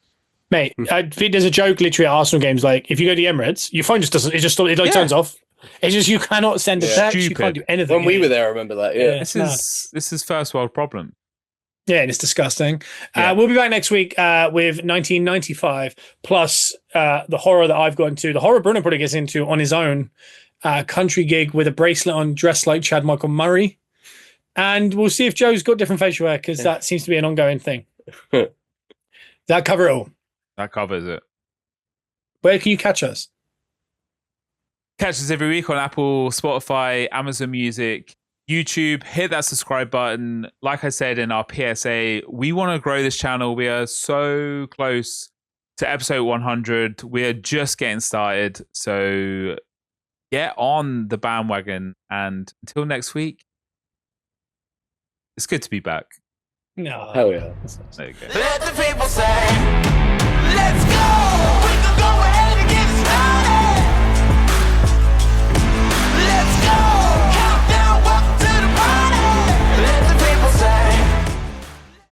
mate. I think there's a joke literally at Arsenal games. Like, if you go to the Emirates, your phone just doesn't. It turns off. It's just you cannot send a text. Stupid. You can't do anything. When we were there, I remember that. Yeah, this is first world problem. Yeah, and it's disgusting. We'll be back next week with 1995 plus the horror that I've got into. The horror Bruno probably gets into on his own. Country gig with a bracelet on, dressed like Chad Michael Murray. And we'll see if Joe's got different facial hair, because that seems to be an ongoing thing. Does that cover it all? That covers it. Where can you catch us? Catch us every week on Apple, Spotify, Amazon Music, YouTube. Hit that subscribe button. Like I said in our PSA, we want to grow this channel. We are so close to episode 100. We are just getting started. So get on the bandwagon. And until next week, it's good to be back. No. Hell yeah. There you go. Let the people say, let's go.